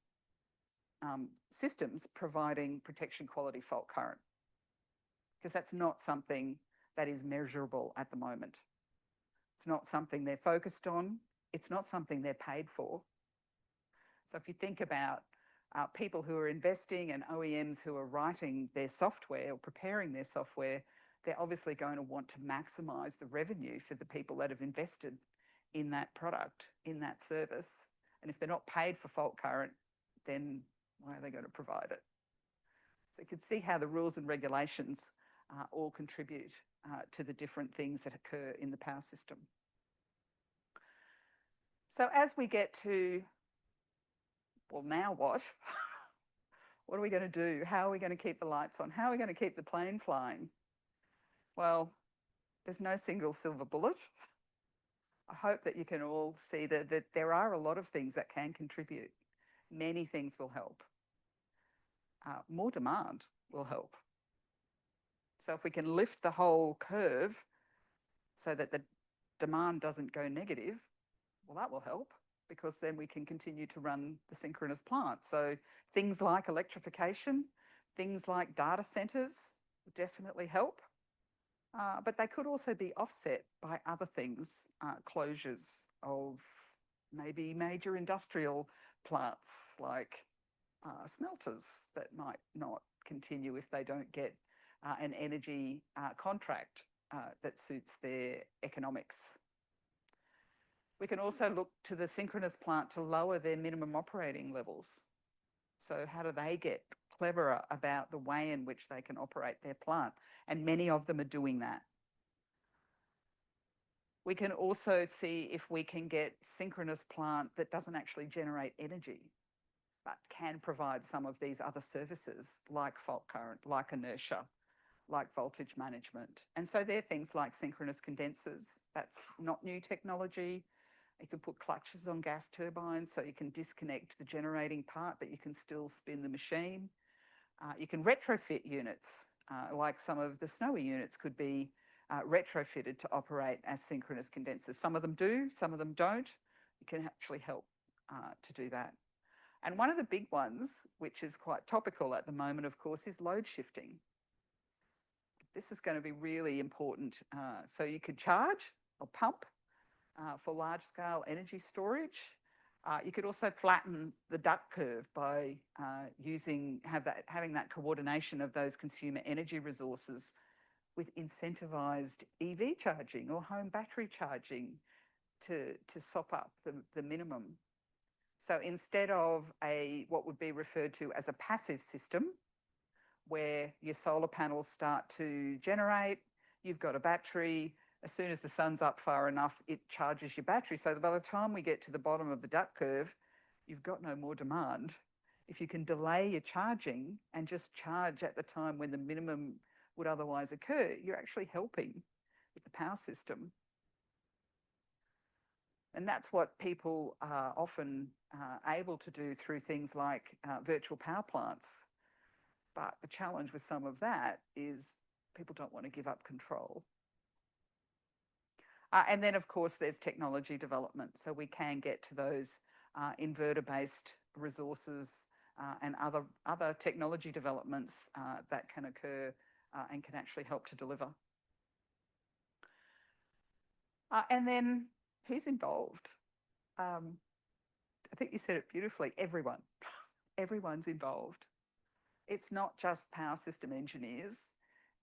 systems providing protection quality fault current, because that's not something that is measurable at the moment. It's not something they're focused on. It's not something they're paid for. So if you think about people who are investing and OEMs who are writing their software or preparing their software, they're obviously going to want to maximise the revenue for the people that have invested in that product, in that service. And if they're not paid for fault current, then why are they going to provide it? So you can see how the rules and regulations all contribute to the different things that occur in the power system. So as we get to, well, now what? What are we going to do? How are we going to keep the lights on? How are we going to keep the plane flying? Well, there's no single silver bullet. I hope that you can all see that there are a lot of things that can contribute. Many things will help. More demand will help. So if we can lift the whole curve so that the demand doesn't go negative, well, that will help, because then we can continue to run the synchronous plant. So things like electrification, things like data centres will definitely help. But they could also be offset by other things, closures of maybe major industrial plants like smelters that might not continue if they don't get an energy contract that suits their economics. We can also look to the synchronous plant to lower their minimum operating levels. So how do they get cleverer about the way in which they can operate their plant? And many of them are doing that. We can also see if we can get synchronous plant that doesn't actually generate energy, but can provide some of these other services like fault current, like inertia, like voltage management. And so they're things like synchronous condensers. That's not new technology. You can put clutches on gas turbines so you can disconnect the generating part, but you can still spin the machine. You can retrofit units, like some of the Snowy units could be retrofitted to operate as synchronous condensers. Some of them do, some of them don't. You can actually help to do that. And one of the big ones, which is quite topical at the moment, of course, is load shifting. This is going to be really important. So you could charge or pump for large-scale energy storage. You could also flatten the duck curve by having that coordination of those consumer energy resources with incentivised EV charging or home battery charging to sop up the minimum. So instead of what would be referred to as a passive system, where your solar panels start to generate, you've got a battery, as soon as the sun's up far enough, it charges your battery. So by the time we get to the bottom of the duck curve, you've got no more demand. If you can delay your charging and just charge at the time when the minimum would otherwise occur, you're actually helping with the power system. And that's what people are often able to do through things like virtual power plants. But the challenge with some of that is people don't want to give up control. And then, of course, there's technology development. So we can get to those inverter-based resources and other technology developments that can occur and can actually help to deliver. And then who's involved? I think you said it beautifully, everyone. Everyone's involved. It's not just power system engineers.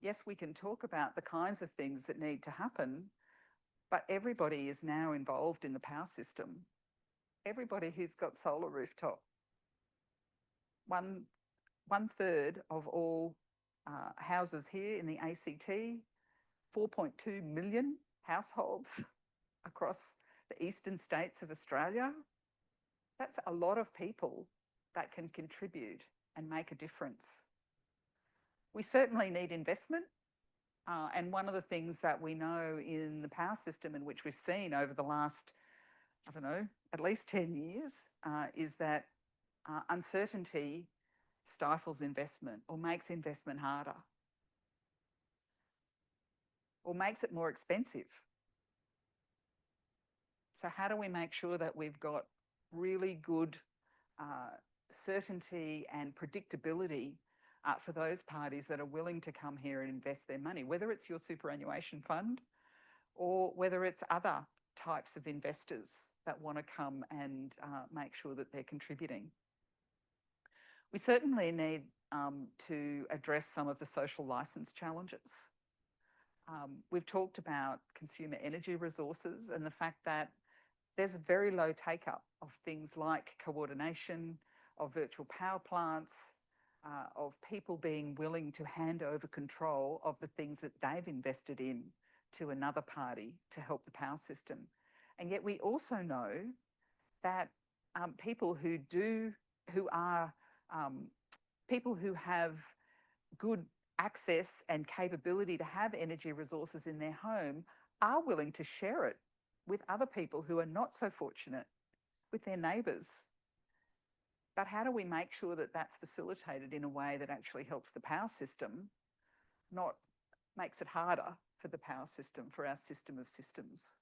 Yes, we can talk about the kinds of things that need to happen, but everybody is now involved in the power system. Everybody who's got solar rooftop. One third of all houses here in the ACT, 4.2 million households across the eastern states of Australia. That's a lot of people that can contribute and make a difference. We certainly need investment. And one of the things that we know in the power system, and which we've seen over the last, at least 10 years, is that uncertainty stifles investment or makes investment harder or makes it more expensive. So how do we make sure that we've got really good certainty and predictability for those parties that are willing to come here and invest their money, whether it's your superannuation fund or whether it's other types of investors that want to come and make sure that they're contributing. We certainly need to address some of the social licence challenges. We've talked about consumer energy resources and the fact that there's a very low take-up of things like coordination, of virtual power plants, of people being willing to hand over control of the things that they've invested in to another party to help the power system. And yet we also know that people who have good access and capability to have energy resources in their home are willing to share it with other people who are not so fortunate, with their neighbours. But how do we make sure that that's facilitated in a way that actually helps the power system, not makes it harder for the power system, for our system of systems?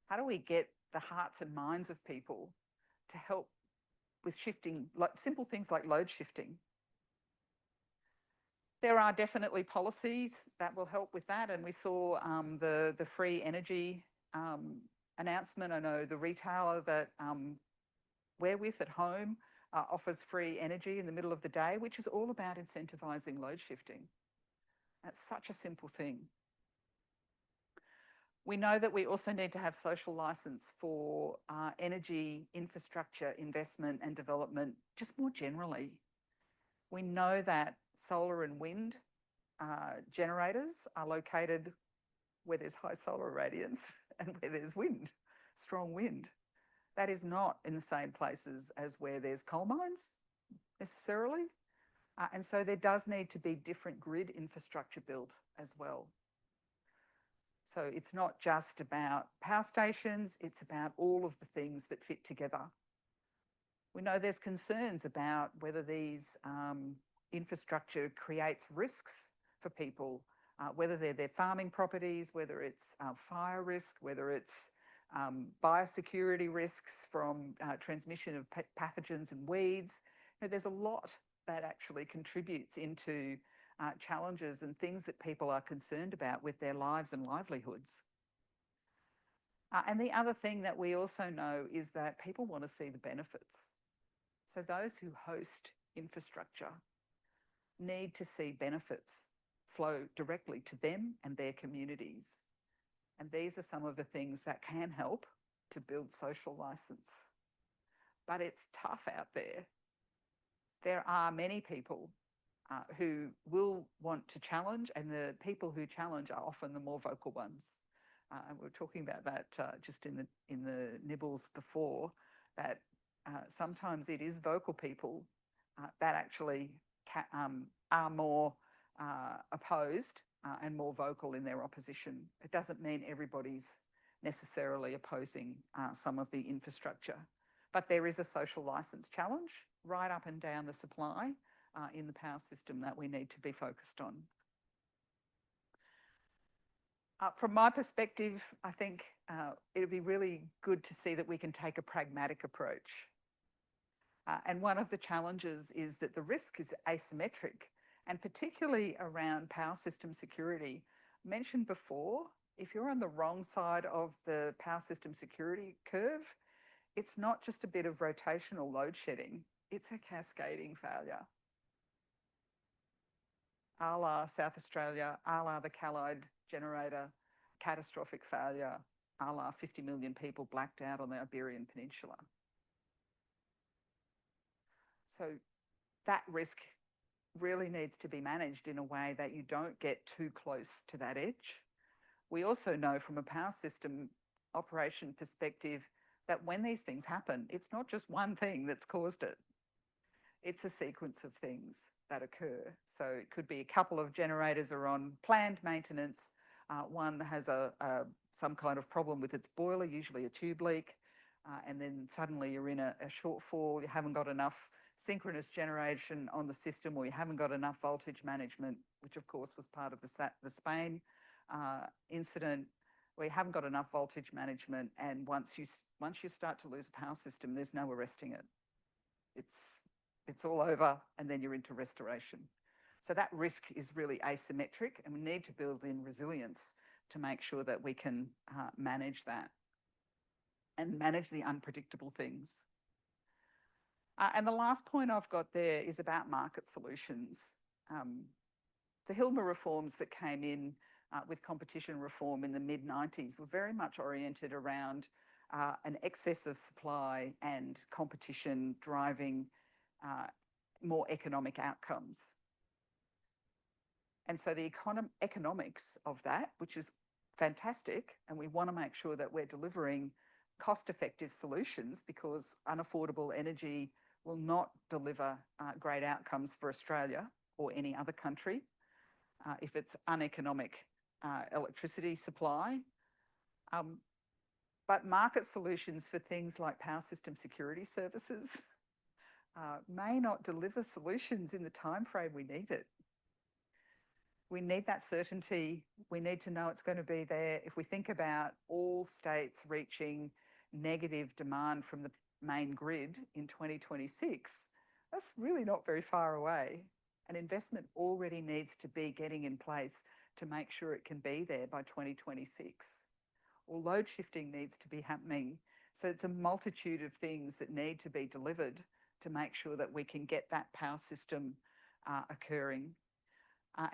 How do we get the hearts and minds of people to help with shifting, like simple things like load shifting? There are definitely policies that will help with that, and we saw the free energy announcement. I know the retailer that we're with at home offers free energy in the middle of the day, which is all about incentivising load shifting. That's such a simple thing. We know that we also need to have social licence for energy infrastructure investment and development, just more generally. We know that solar and wind generators are located where there's high solar irradiance and where there's wind, strong wind. That is not in the same places as where there's coal mines necessarily. And so there does need to be different grid infrastructure built as well. So it's not just about power stations, it's about all of the things that fit together. We know there's concerns about whether these infrastructure creates risks for people, whether they're their farming properties, whether it's fire risk, whether it's biosecurity risks from transmission of pathogens and weeds. You know, there's a lot that actually contributes into challenges and things that people are concerned about with their lives and livelihoods. And the other thing that we also know is that people want to see the benefits. So those who host infrastructure need to see benefits flow directly to them and their communities. And these are some of the things that can help to build social licence. But it's tough out there. There are many people who will want to challenge, and the people who challenge are often the more vocal ones. And we were talking about that just in the nibbles before, that sometimes it is vocal people that actually are more opposed and more vocal in their opposition. It doesn't mean everybody's necessarily opposing some of the infrastructure, but there is a social licence challenge right up and down the supply in the power system that we need to be focused on. From my perspective, I think it'd be really good to see that we can take a pragmatic approach. And one of the challenges is that the risk is asymmetric, and particularly around power system security. Mentioned before, if you're on the wrong side of the power system security curve, it's not just a bit of rotational load shedding, it's a cascading failure. A la South Australia, a la the Callide generator, catastrophic failure, a la 50 million people blacked out on the Iberian Peninsula. So that risk really needs to be managed in a way that you don't get too close to that edge. We also know from a power system operation perspective that when these things happen, it's not just one thing that's caused it. It's a sequence of things that occur. So it could be a couple of generators are on planned maintenance. One has some kind of problem with its boiler, usually a tube leak, and then suddenly you're in a shortfall. You haven't got enough synchronous generation on the system, or you haven't got enough voltage management, which of course was part of the Spain incident, where you haven't got enough voltage management, and once you start to lose a power system, there's no arresting it. It's all over, and then you're into restoration. So that risk is really asymmetric, and we need to build in resilience to make sure that we can manage that and manage the unpredictable things. And the last point I've got there is about market solutions. The Hilmer reforms that came in with competition reform in the mid-90s were very much oriented around an excess of supply and competition driving more economic outcomes. And so the economics of that, which is fantastic, and we want to make sure that we're delivering cost-effective solutions, because unaffordable energy will not deliver great outcomes for Australia or any other country if it's uneconomic electricity supply. But market solutions for things like power system security services may not deliver solutions in the timeframe we need it. We need that certainty. We need to know it's going to be there. If we think about all states reaching negative demand from the main grid in 2026, that's really not very far away. And investment already needs to be getting in place to make sure it can be there by 2026. Or load shifting needs to be happening. So it's a multitude of things that need to be delivered to make sure that we can get that power system occurring.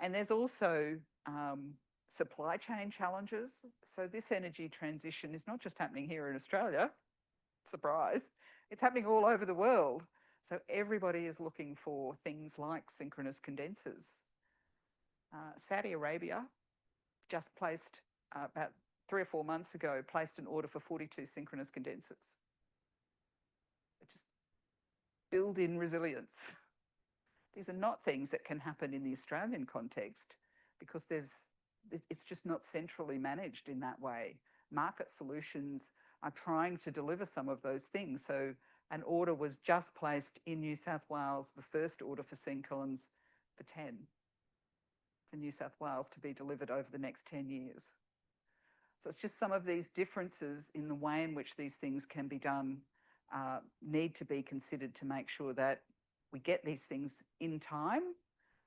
And there's also supply chain challenges. So this energy transition is not just happening here in Australia, surprise, it's happening all over the world. So everybody is looking for things like synchronous condensers. Saudi Arabia just placed, about 3 or 4 months ago, placed an order for 42 synchronous condensers. Just build in resilience. These are not things that can happen in the Australian context because it's just not centrally managed in that way. Market solutions are trying to deliver some of those things. So an order was just placed in New South Wales, the first order for St Collins for 10 for New South Wales to be delivered over the next 10 years. So it's just some of these differences in the way in which these things can be done need to be considered to make sure that we get these things in time,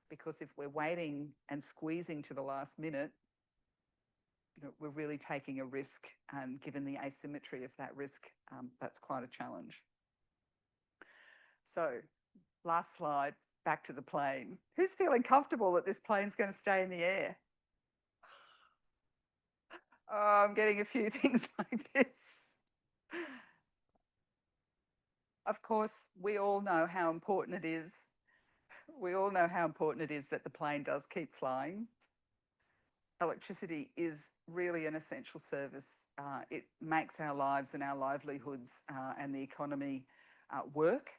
because if we're waiting and squeezing to the last minute, we're really taking a risk, and given the asymmetry of that risk, that's quite a challenge. So last slide, back to the plane. Who's feeling comfortable that this plane's going to stay in the air? Oh, I'm getting a few things like this. Of course, we all know how important it is. We all know how important it is that the plane does keep flying. Electricity is really an essential service. It makes our lives and our livelihoods and the economy work.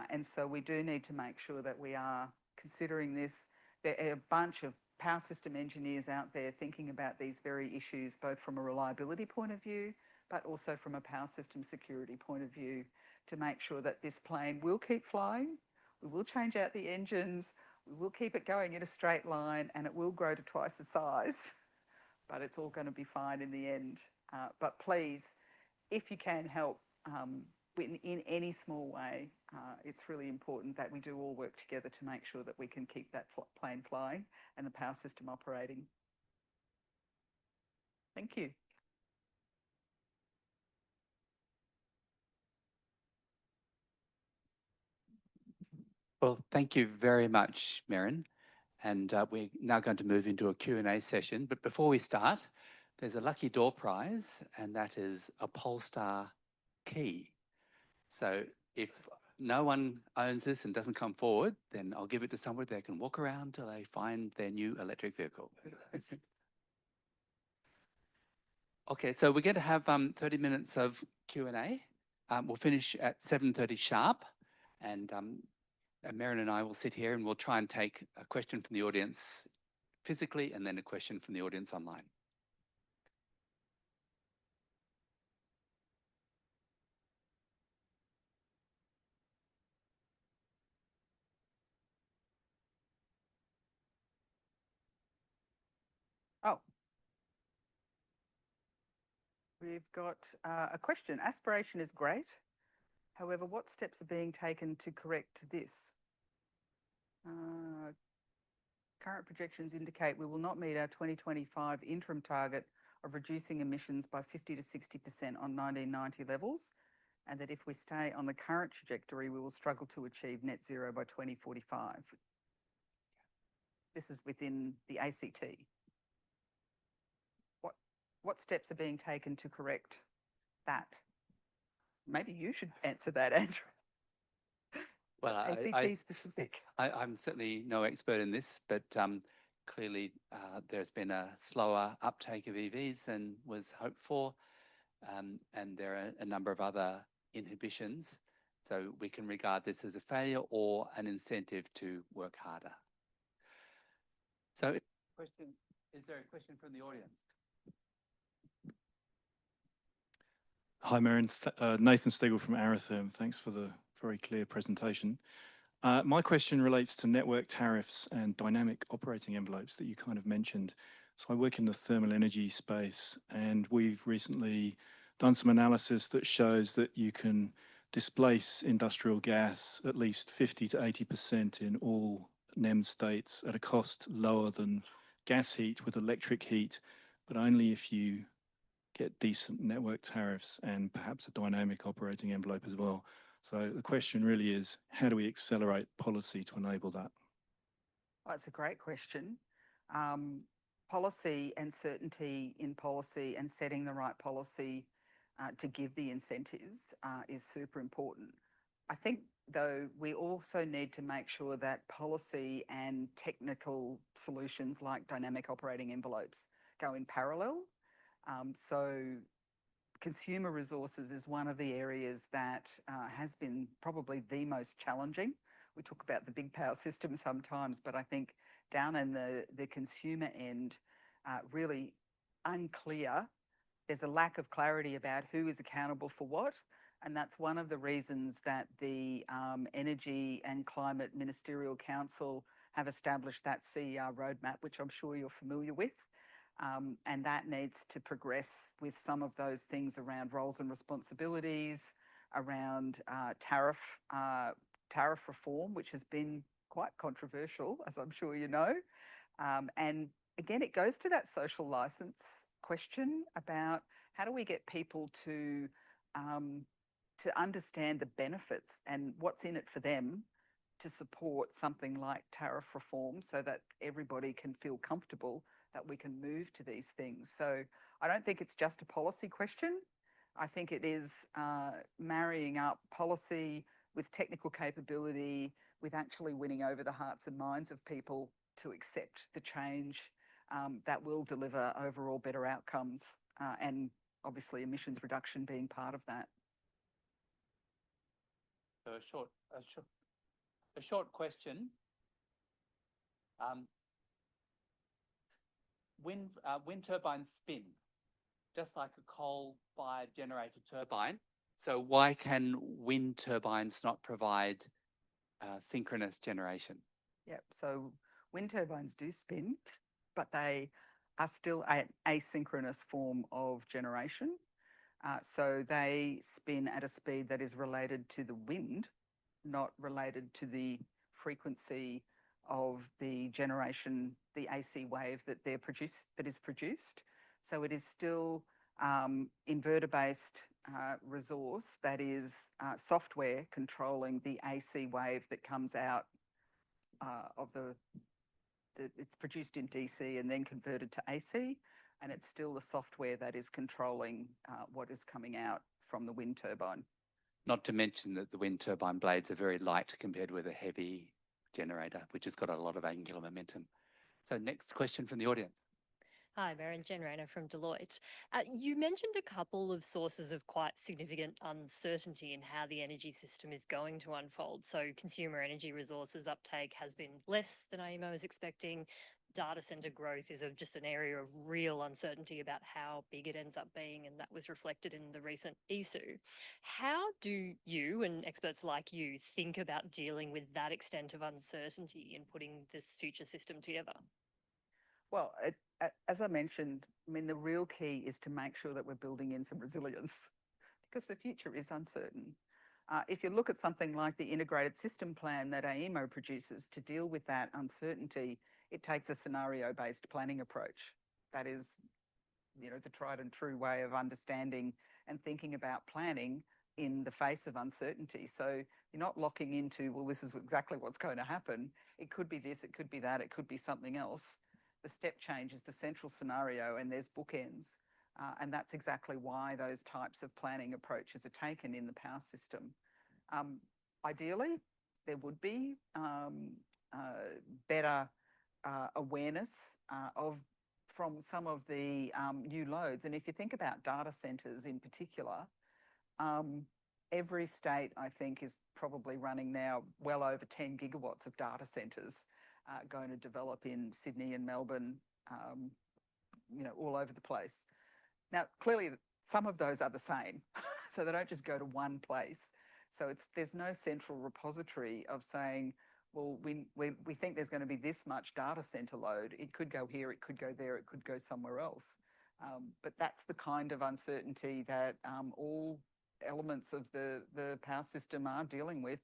And so we do need to make sure that we are considering this. There are a bunch of power system engineers out there thinking about these very issues, both from a reliability point of view, but also from a power system security point of view, to make sure that this plane will keep flying. We will change out the engines, we will keep it going in a straight line, and it will grow to twice the size, but it's all going to be fine in the end. But please, if you can help in any small way, it's really important that we do all work together to make sure that we can keep that plane flying and the power system operating. Thank you. Well, thank you very much, Merryn. And we're now going to move into a Q&A session. But before we start, there's a lucky door prize, and that is a Polestar key. So if no one owns this and doesn't come forward, then I'll give it to someone. They can walk around till they find their new electric vehicle. Okay, so we're going to have 30 minutes of Q&A. We'll finish at 7:30 sharp, and Merryn and I will sit here and we'll try and take a question from the audience physically and then a question from the audience online. Oh. We've got a question. Aspiration is great. However, what steps are being taken to correct this? Current projections indicate we will not meet our 2025 interim target of reducing emissions by 50 to 60% on 1990 levels, and that if we stay on the current trajectory, we will struggle to achieve net zero by 2045. This is within the ACT. What steps are being taken to correct that? Maybe you should answer that, Andrew. Well, ACT specific. I'm certainly no expert in this, but clearly there's been a slower uptake of EVs than was hoped for, and there are a number of other inhibitions. So we can regard this as a failure or an incentive to work harder. So, is there a question from the audience? Hi, Merryn. Nathan Stegall from Aratherm. Thanks for the very clear presentation. My question relates to network tariffs and dynamic operating envelopes that you kind of mentioned. So I work in the thermal energy space, and we've recently done some analysis that shows that you can displace industrial gas at least 50 to 80% in all NEM states at a cost lower than gas heat with electric heat, but only if you get decent network tariffs and perhaps a dynamic operating envelope as well. So the question really is, how do we accelerate policy to enable that? Oh, it's a great question. policy and certainty in policy and setting the right policy to give the incentives is super important. I think, though, we also need to make sure that policy and technical solutions like dynamic operating envelopes go in parallel. So consumer resources is one of the areas that has been probably the most challenging. We talk about the big power system sometimes, but I think down in the consumer end, really unclear. There's a lack of clarity about who is accountable for what. And that's one of the reasons that the Energy and Climate Ministerial Council have established that CER roadmap, which I'm sure you're familiar with. And that needs to progress with some of those things around roles and responsibilities, around tariff reform, which has been quite controversial, as I'm sure you know. And again, it goes to that social license question about how do we get people to understand the benefits and what's in it for them to support something like tariff reform so that everybody can feel comfortable that we can move to these things. So I don't think it's just a policy question. I think it is marrying up policy with technical capability, with actually winning over the hearts and minds of people to accept the change that will deliver overall better outcomes, and obviously emissions reduction being part of that. So a short question. Wind turbines spin, just like a coal-fired generator turbine. So why can wind turbines not provide synchronous generation? Yep, so wind turbines do spin, but they are still an asynchronous form of generation. So they spin at a speed that is related to the wind, not related to the frequency of the generation, the AC wave that is produced. So it is still inverter-based resource that is software controlling the AC wave that comes out of it's produced in DC and then converted to AC, and it's still the software that is controlling what is coming out from the wind turbine. Not to mention that the wind turbine blades are very light compared with a heavy generator, which has got a lot of angular momentum. So next question from the audience. Hi, Merryn York from Deloitte. You mentioned a couple of sources of quite significant uncertainty in how the energy system is going to unfold. So consumer energy resources uptake has been less than AEMO is expecting. Data centre growth is just an area of real uncertainty about how big it ends up being, and that was reflected in the recent ESOO. How do you and experts like you think about dealing with that extent of uncertainty in putting this future system together? Well, as I mentioned, I mean, the real key is to make sure that we're building in some resilience because the future is uncertain. If you look at something like the integrated system plan that AEMO produces to deal with that uncertainty, it takes a scenario-based planning approach. That is, the tried and true way of understanding and thinking about planning in the face of uncertainty. So you're not locking into, well, this is exactly what's going to happen. It could be this, it could be that, it could be something else. The step change is the central scenario and there's bookends. And that's exactly why those types of planning approaches are taken in the power system. Ideally, there would be better awareness from some of the new loads. And if you think about data centres in particular, every state, I think, is probably running now well over 10 gigawatts of data centres going to develop in Sydney and Melbourne, all over the place. Now, clearly, some of those are the same, so they don't just go to one place. So there's no central repository of saying, well, we think there's going to be this much data centre load. It could go here, it could go there, it could go somewhere else. But that's the kind of uncertainty that all elements of the power system are dealing with,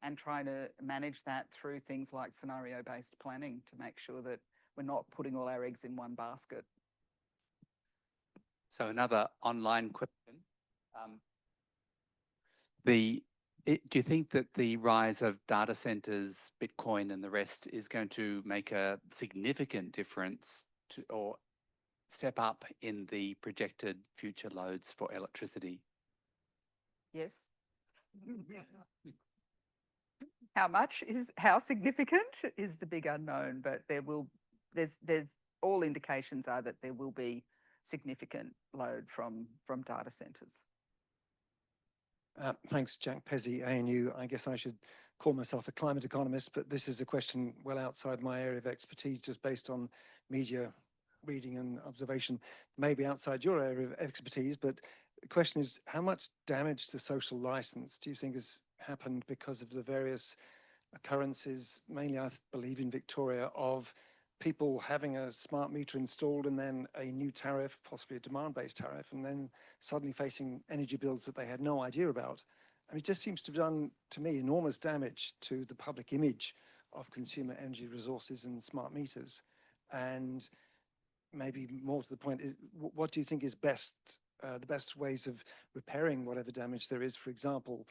and trying to manage that through things like scenario-based planning to make sure that we're not putting all our eggs in one basket. So another online question. Do you think that the rise of data centers, Bitcoin and the rest is going to make a significant difference to, or step up in the projected future loads for electricity? Yes. How significant is the big unknown, but there's all indications are that there will be significant load from data centres. Thanks, Jack Pezzi, ANU. I guess I should call myself a climate economist, but this is a question well outside my area of expertise, just based on media reading and observation, maybe outside your area of expertise. But the question is, how much damage to social license do you think has happened because of the various occurrences, mainly I believe in Victoria, of people having a smart meter installed and then a new tariff, possibly a demand-based tariff, and then suddenly facing energy bills that they had no idea about? I mean, it just seems to have done, to me, enormous damage to the public image of consumer energy resources and smart meters. And maybe more to the point, is what do you think is best, the best ways of repairing whatever damage there is? For example,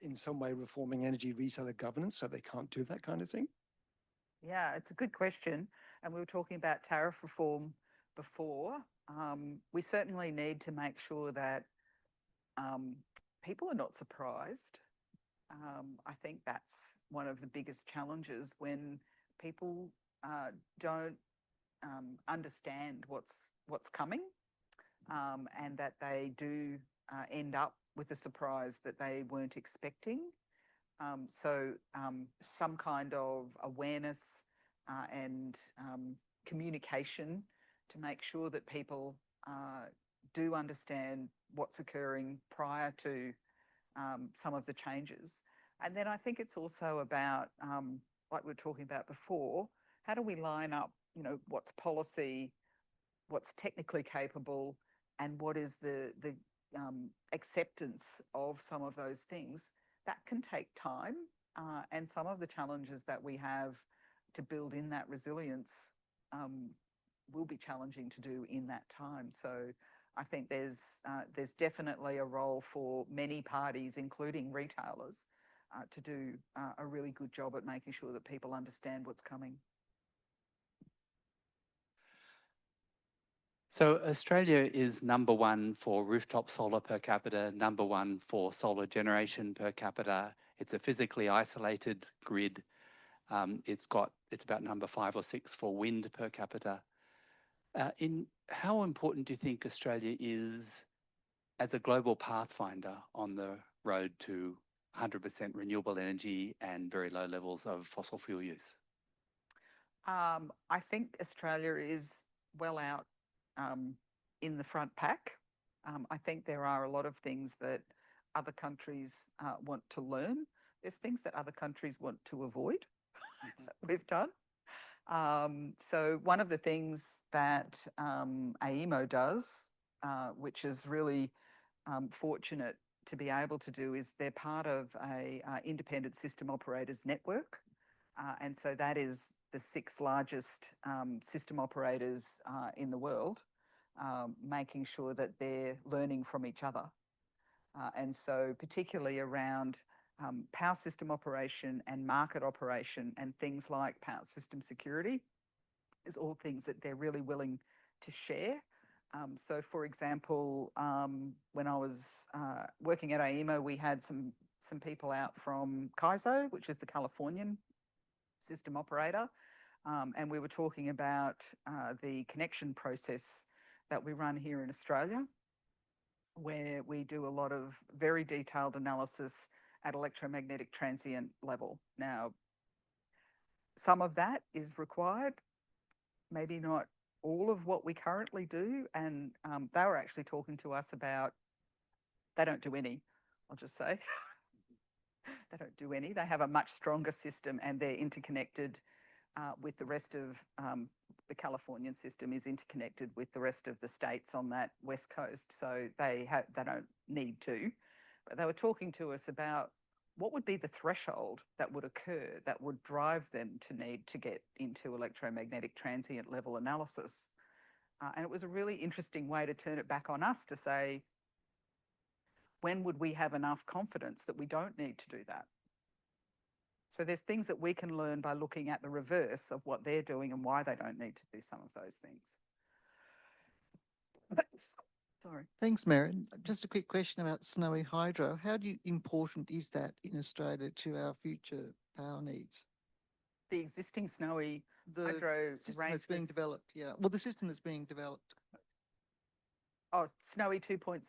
in some way reforming energy retailer governance so they can't do that kind of thing? Yeah, it's a good question. And we were talking about tariff reform before. We certainly need to make sure that people are not surprised. I think that's one of the biggest challenges, when people don't understand what's coming, and that they do end up with a surprise that they weren't expecting. So some kind of awareness and communication to make sure that people do understand what's occurring prior to some of the changes. And then I think it's also about, like we were talking about before, how do we line up, what's policy, what's technically capable, and what is the acceptance of some of those things. That can take time, and some of the challenges that we have to build in that resilience will be challenging to do in that time. So I think there's definitely a role for many parties, including retailers, to do a really good job at making sure that people understand what's coming. So Australia is #1 for rooftop solar per capita, #1 for solar generation per capita. It's a physically isolated grid. It's about #5 or 6 for wind per capita. How important do you think Australia is as a global pathfinder on the road to 100% renewable energy and very low levels of fossil fuel use? I think Australia is well out in the front pack. I think there are a lot of things that other countries want to learn. There's things that other countries want to avoid that we've done. So one of the things that AEMO does, which is really fortunate to be able to do, is they're part of a independent system operators network. And so that is the 6 largest system operators in the world, making sure that they're learning from each other. And so particularly around power system operation and market operation and things like power system security is all things that they're really willing to share. So for example, when I was working at AEMO, we had some people out from CAISO, which is the Californian system operator, and we were talking about the connection process that we run here in Australia, where we do a lot of very detailed analysis at electromagnetic transient level. Now, some of that is required, maybe not all of what we currently do, and they were actually talking to us about, they don't do any, I'll just say. They don't do any. They have a much stronger system, and they're interconnected with the rest of the Californian system is interconnected with the rest of the states on that west coast. So they don't need to. But they were talking to us about what would be the threshold that would occur that would drive them to need to get into electromagnetic transient level analysis. And it was a really interesting way to turn it back on us to say, when would we have enough confidence that we don't need to do that? So there's things that we can learn by looking at the reverse of what they're doing and why they don't need to do some of those things. Sorry. Thanks, Merryn. Just a quick question about snowy hydro. How important is that in Australia to our future power needs? The existing snowy The hydro system that's being developed, yeah. Well, the system that's being developed. Oh, Snowy 2.0?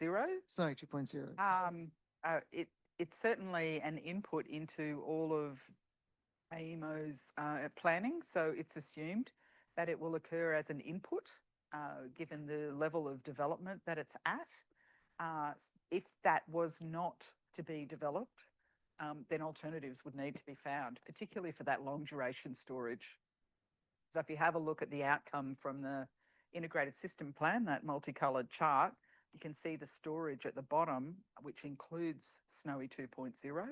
Sorry, 2.0. It's certainly an input into all of AEMO's planning. So it's assumed that it will occur as an input, given the level of development that it's at. If that was not to be developed, then alternatives would need to be found, particularly for that long duration storage. So if you have a look at the outcome from the integrated system plan, that multicoloured chart, you can see the storage at the bottom, which includes Snowy 2.0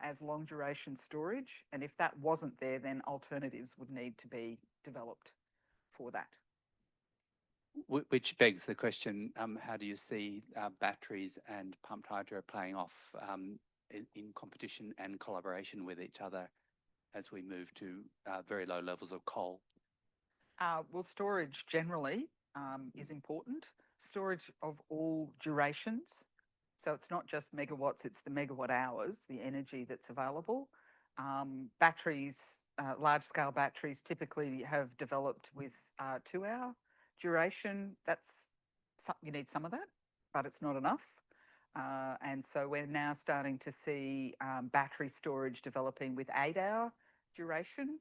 as long duration storage. And if that wasn't there, then alternatives would need to be developed for that. Which begs the question, how do you see batteries and pumped hydro playing off in competition and collaboration with each other as we move to very low levels of coal? Well, storage generally is important. Storage of all durations. So it's not just megawatts, it's the megawatt hours, the energy that's available. Batteries, large-scale batteries typically have developed with 2-hour duration. You need some of that, but it's not enough. And so we're now starting to see battery storage developing with 8-hour duration.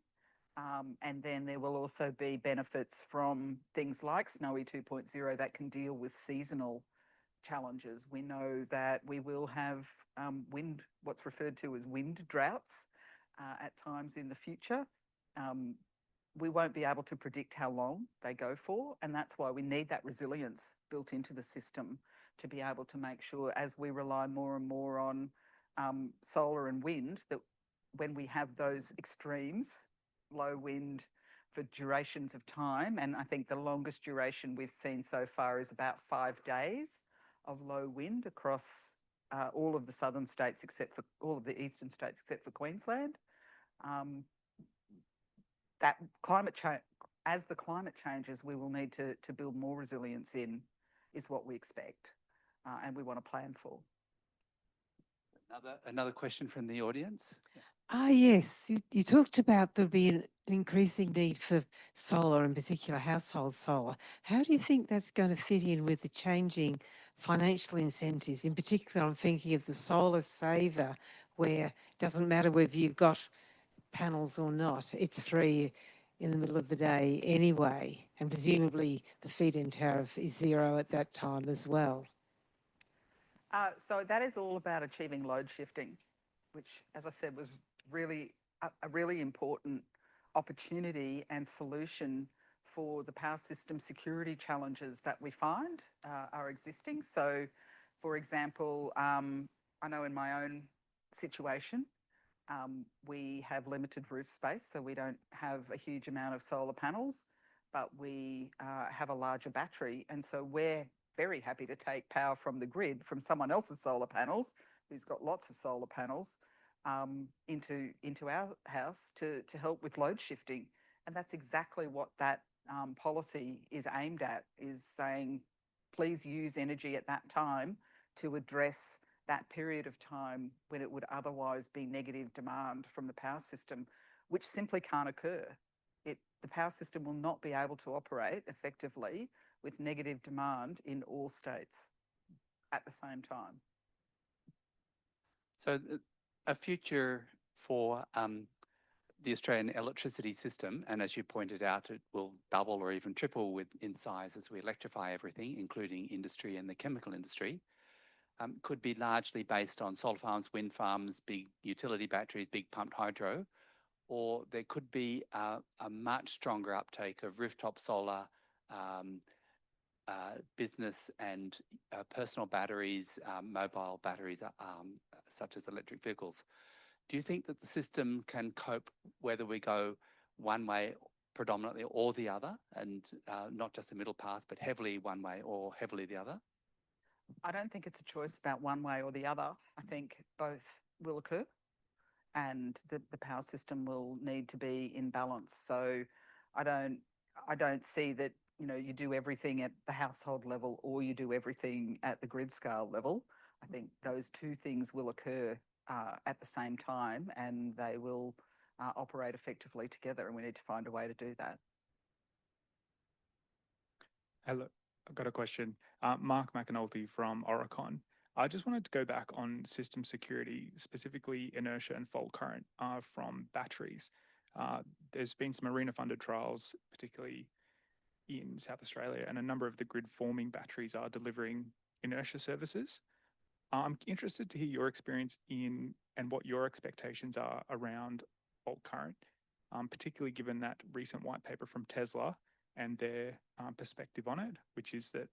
And then there will also be benefits from things like Snowy 2.0 that can deal with seasonal challenges. We know that we will have what's referred to as wind droughts at times in the future. We won't be able to predict how long they go for, and that's why we need that resilience built into the system to be able to make sure, as we rely more and more on solar and wind, that when we have those extremes, low wind for durations of time, and I think the longest duration we've seen so far is about 5 days of low wind across all of the southern states except for all of the eastern states except for Queensland. That climate change, as the climate changes, we will need to build more resilience in, is what we expect, and we want to plan for. Another question from the audience. Yes, you talked about there'll be an increasing need for solar, in particular household solar. How do you think that's going to fit in with the changing financial incentives? In particular, I'm thinking of the solar saver, where it doesn't matter whether you've got panels or not, it's free in the middle of the day anyway, and presumably the feed-in tariff is zero at that time as well. So that is all about achieving load shifting, which, as I said, was really a really important opportunity and solution for the power system security challenges that we find are existing. So, for example, I know in my own situation, we have limited roof space, so we don't have a huge amount of solar panels, but we have a larger battery. And so we're very happy to take power from the grid, from someone else's solar panels, who's got lots of solar panels, into our house to help with load shifting. And that's exactly what that policy is aimed at, is saying, please use energy at that time to address that period of time when it would otherwise be negative demand from the power system, which simply can't occur. The power system will not be able to operate effectively with negative demand in all states at the same time. So a future for the Australian electricity system, and as you pointed out, it will double or even triple in size as we electrify everything, including industry and the chemical industry, could be largely based on solar farms, wind farms, big utility batteries, big pumped hydro, or there could be a much stronger uptake of rooftop solar, business and personal batteries, mobile batteries, such as electric vehicles. Do you think that the system can cope whether we go one way predominantly or the other, and not just a middle path, but heavily one way or heavily the other? I don't think it's a choice about one way or the other. I think both will occur. and the power system will need to be in balance. So I don't see that, you know, you do everything at the household level or you do everything at the grid scale level. I think those two things will occur at the same time, and they will operate effectively together, and we need to find a way to do that. Hello, I've got a question. Mark McAnulty from Oricon. I just wanted to go back on system security, specifically inertia and fault current from batteries. There's been some ARENA-funded trials, particularly in South Australia, and a number of the grid-forming batteries are delivering inertia services. I'm interested to hear your experience in and what your expectations are around fault current, particularly given that recent white paper from Tesla and their perspective on it, which is that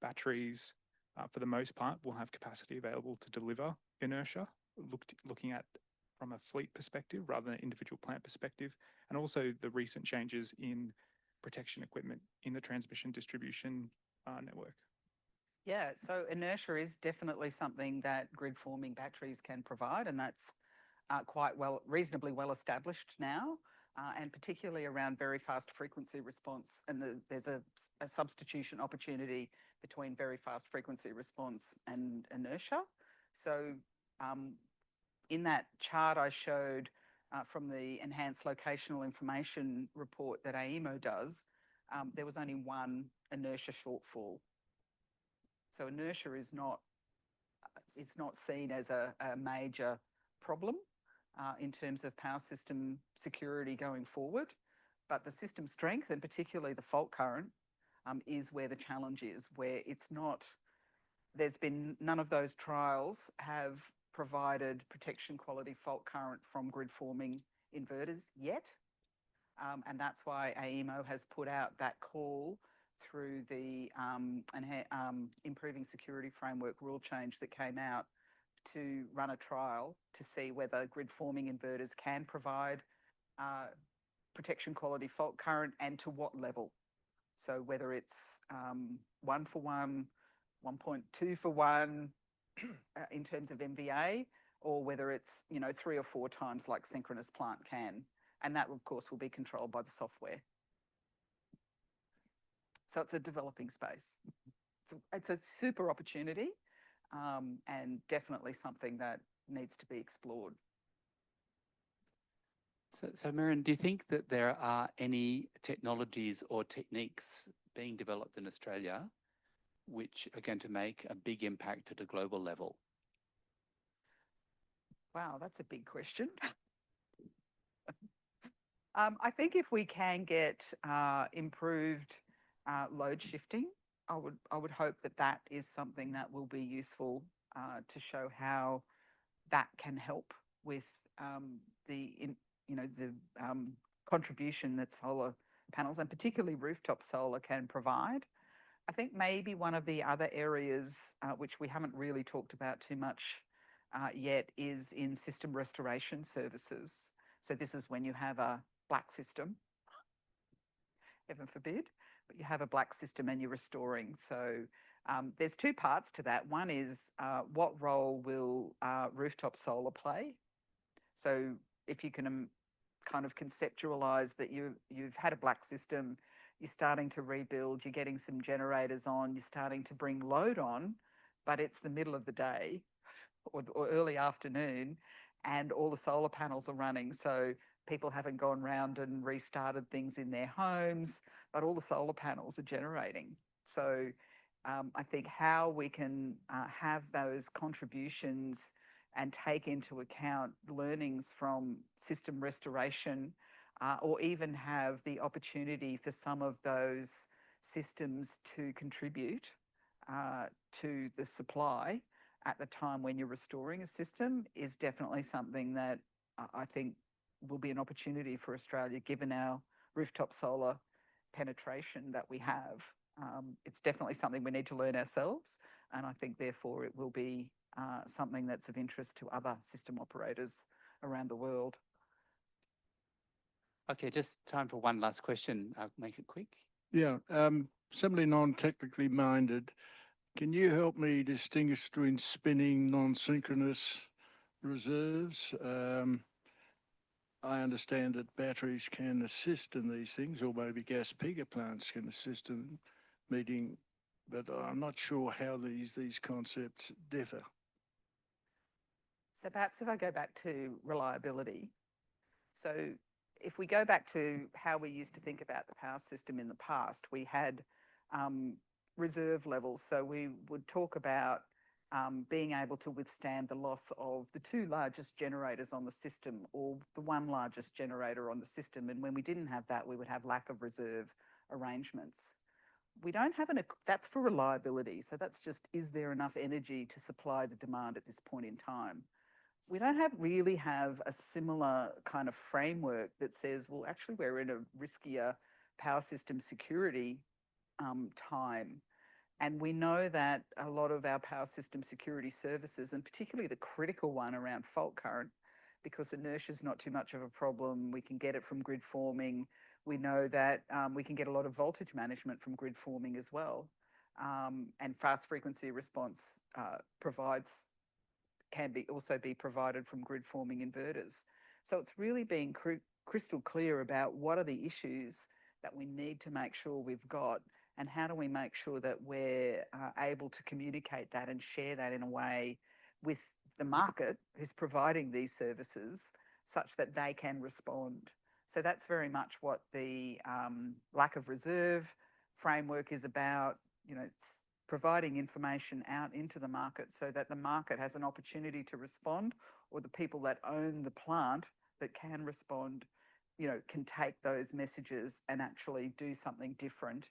batteries, for the most part, will have capacity available to deliver inertia, looking at from a fleet perspective rather than an individual plant perspective, and also the recent changes in protection equipment in the transmission distribution network. Yeah, so inertia is definitely something that grid forming batteries can provide, and that's reasonably well established now, and particularly around very fast frequency response. And there's a substitution opportunity between very fast frequency response and inertia. So in that chart I showed from the Enhanced Locational Information report that AEMO does, there was only one inertia shortfall. So inertia is not, it's not seen as a major problem in terms of power system security going forward, but the system strength, and particularly the fault current, is where the challenge is, where it's not, there's been none of those trials have provided protection quality fault current from grid forming inverters yet. And that's why AEMO has put out that call through the Improving Security Framework rule change that came out to run a trial to see whether grid forming inverters can provide protection quality fault current and to what level. So whether it's 1 for 1, 1.2 for 1 in terms of MVA, or whether it's, you know, 3 or 4 times like synchronous plant can. And that, of course, will be controlled by the software. So it's a developing space. It's a super opportunity, and definitely something that needs to be explored. So Merryn, do you think that there are any technologies or techniques being developed in Australia which are going to make a big impact at a global level? Wow, that's a big question. I think if we can get improved load shifting, I would hope that that is something that will be useful to show how that can help with the contribution that solar panels, and particularly rooftop solar, can provide. I think maybe one of the other areas which we haven't really talked about too much yet is in system restoration services. So this is when you have a black system, heaven forbid, but you have a black system and you're restoring. So there's 2 parts to that. One is what role will rooftop solar play? So if you can kind of conceptualise that you've had a black system, you're starting to rebuild, you're getting some generators on, you're starting to bring load on, but it's the middle of the day or early afternoon and all the solar panels are running. So people haven't gone round and restarted things in their homes, but all the solar panels are generating. So I think how we can have those contributions and take into account learnings from system restoration, or even have the opportunity for some of those systems to contribute to the supply at the time when you're restoring a system, is definitely something that I think will be an opportunity for Australia, given our rooftop solar penetration that we have. It's definitely something we need to learn ourselves, and I think therefore it will be something that's of interest to other system operators around the world. Okay, just time for one last question. I'll make it quick. Yeah, simply non-technically minded. Can you help me distinguish between spinning non-synchronous reserves I understand that batteries can assist in these things, or maybe gas peaker plants can assist in meeting, but I'm not sure how these concepts differ. So perhaps if I go back to reliability, so if we go back to how we used to think about the power system in the past, we had reserve levels. So we would talk about being able to withstand the loss of the two largest generators on the system or the one largest generator on the system. And when we didn't have that, we would have lack of reserve arrangements. We don't have that's for reliability. So that's just, is there enough energy to supply the demand at this point in time? We don't really have a similar kind of framework that says, well, actually, we're in a riskier power system security time. And we know that a lot of our power system security services, and particularly the critical one around fault current, because inertia is not too much of a problem, we can get it from grid forming. We know that we can get a lot of voltage management from grid forming as well. And fast frequency response can also be provided from grid forming inverters. So it's really being crystal clear about what are the issues that we need to make sure we've got, and how do we make sure that we're able to communicate that and share that in a way with the market who's providing these services such that they can respond. So that's very much what the lack of reserve framework is about. You know, it's providing information out into the market so that the market has an opportunity to respond, or the people that own the plant that can respond, you know, can take those messages and actually do something different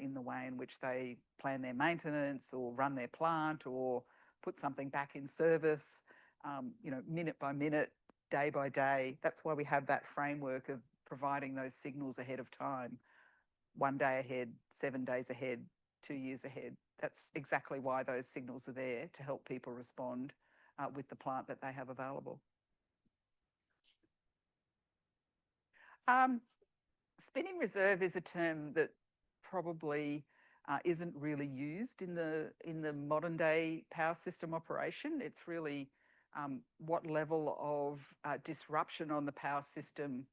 in the way in which they plan their maintenance or run their plant or put something back in service, you know, minute by minute, day by day. That's why we have that framework of providing those signals ahead of time, 1 day ahead, 7 days ahead, 2 years ahead. That's exactly why those signals are there, to help people respond with the plant that they have available. Spinning reserve is a term that probably isn't really used in the modern day power system operation. It's really what level of disruption on the power system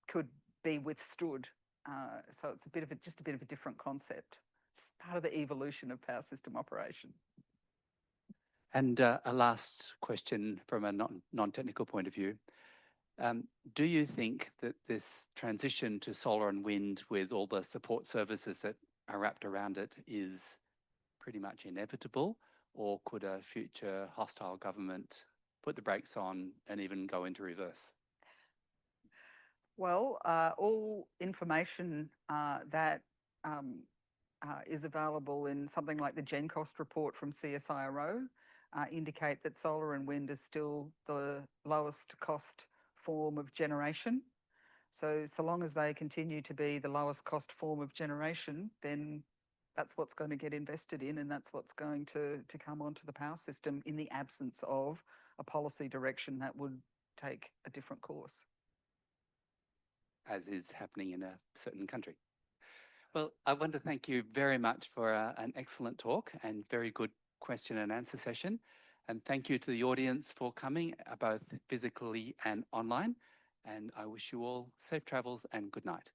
could be withstood. So it's just a bit of a different concept. Just part of the evolution of power system operation. And a last question from a non-technical point of view. Do you think that this transition to solar and wind, with all the support services that are wrapped around it, is pretty much inevitable, or could a future hostile government put the brakes on and even go into reverse? Well, all information that is available in something like the Gen Cost report from CSIRO indicate that solar and wind is still the lowest cost form of generation. So long as they continue to be the lowest cost form of generation, then that's what's going to get invested in, and that's what's going to come onto the power system in the absence of a policy direction that would take a different course. As is happening in a certain country. Well, I want to thank you very much for an excellent talk and very good question and answer session. And thank you to the audience for coming, both physically and online. And I wish you all safe travels and good night.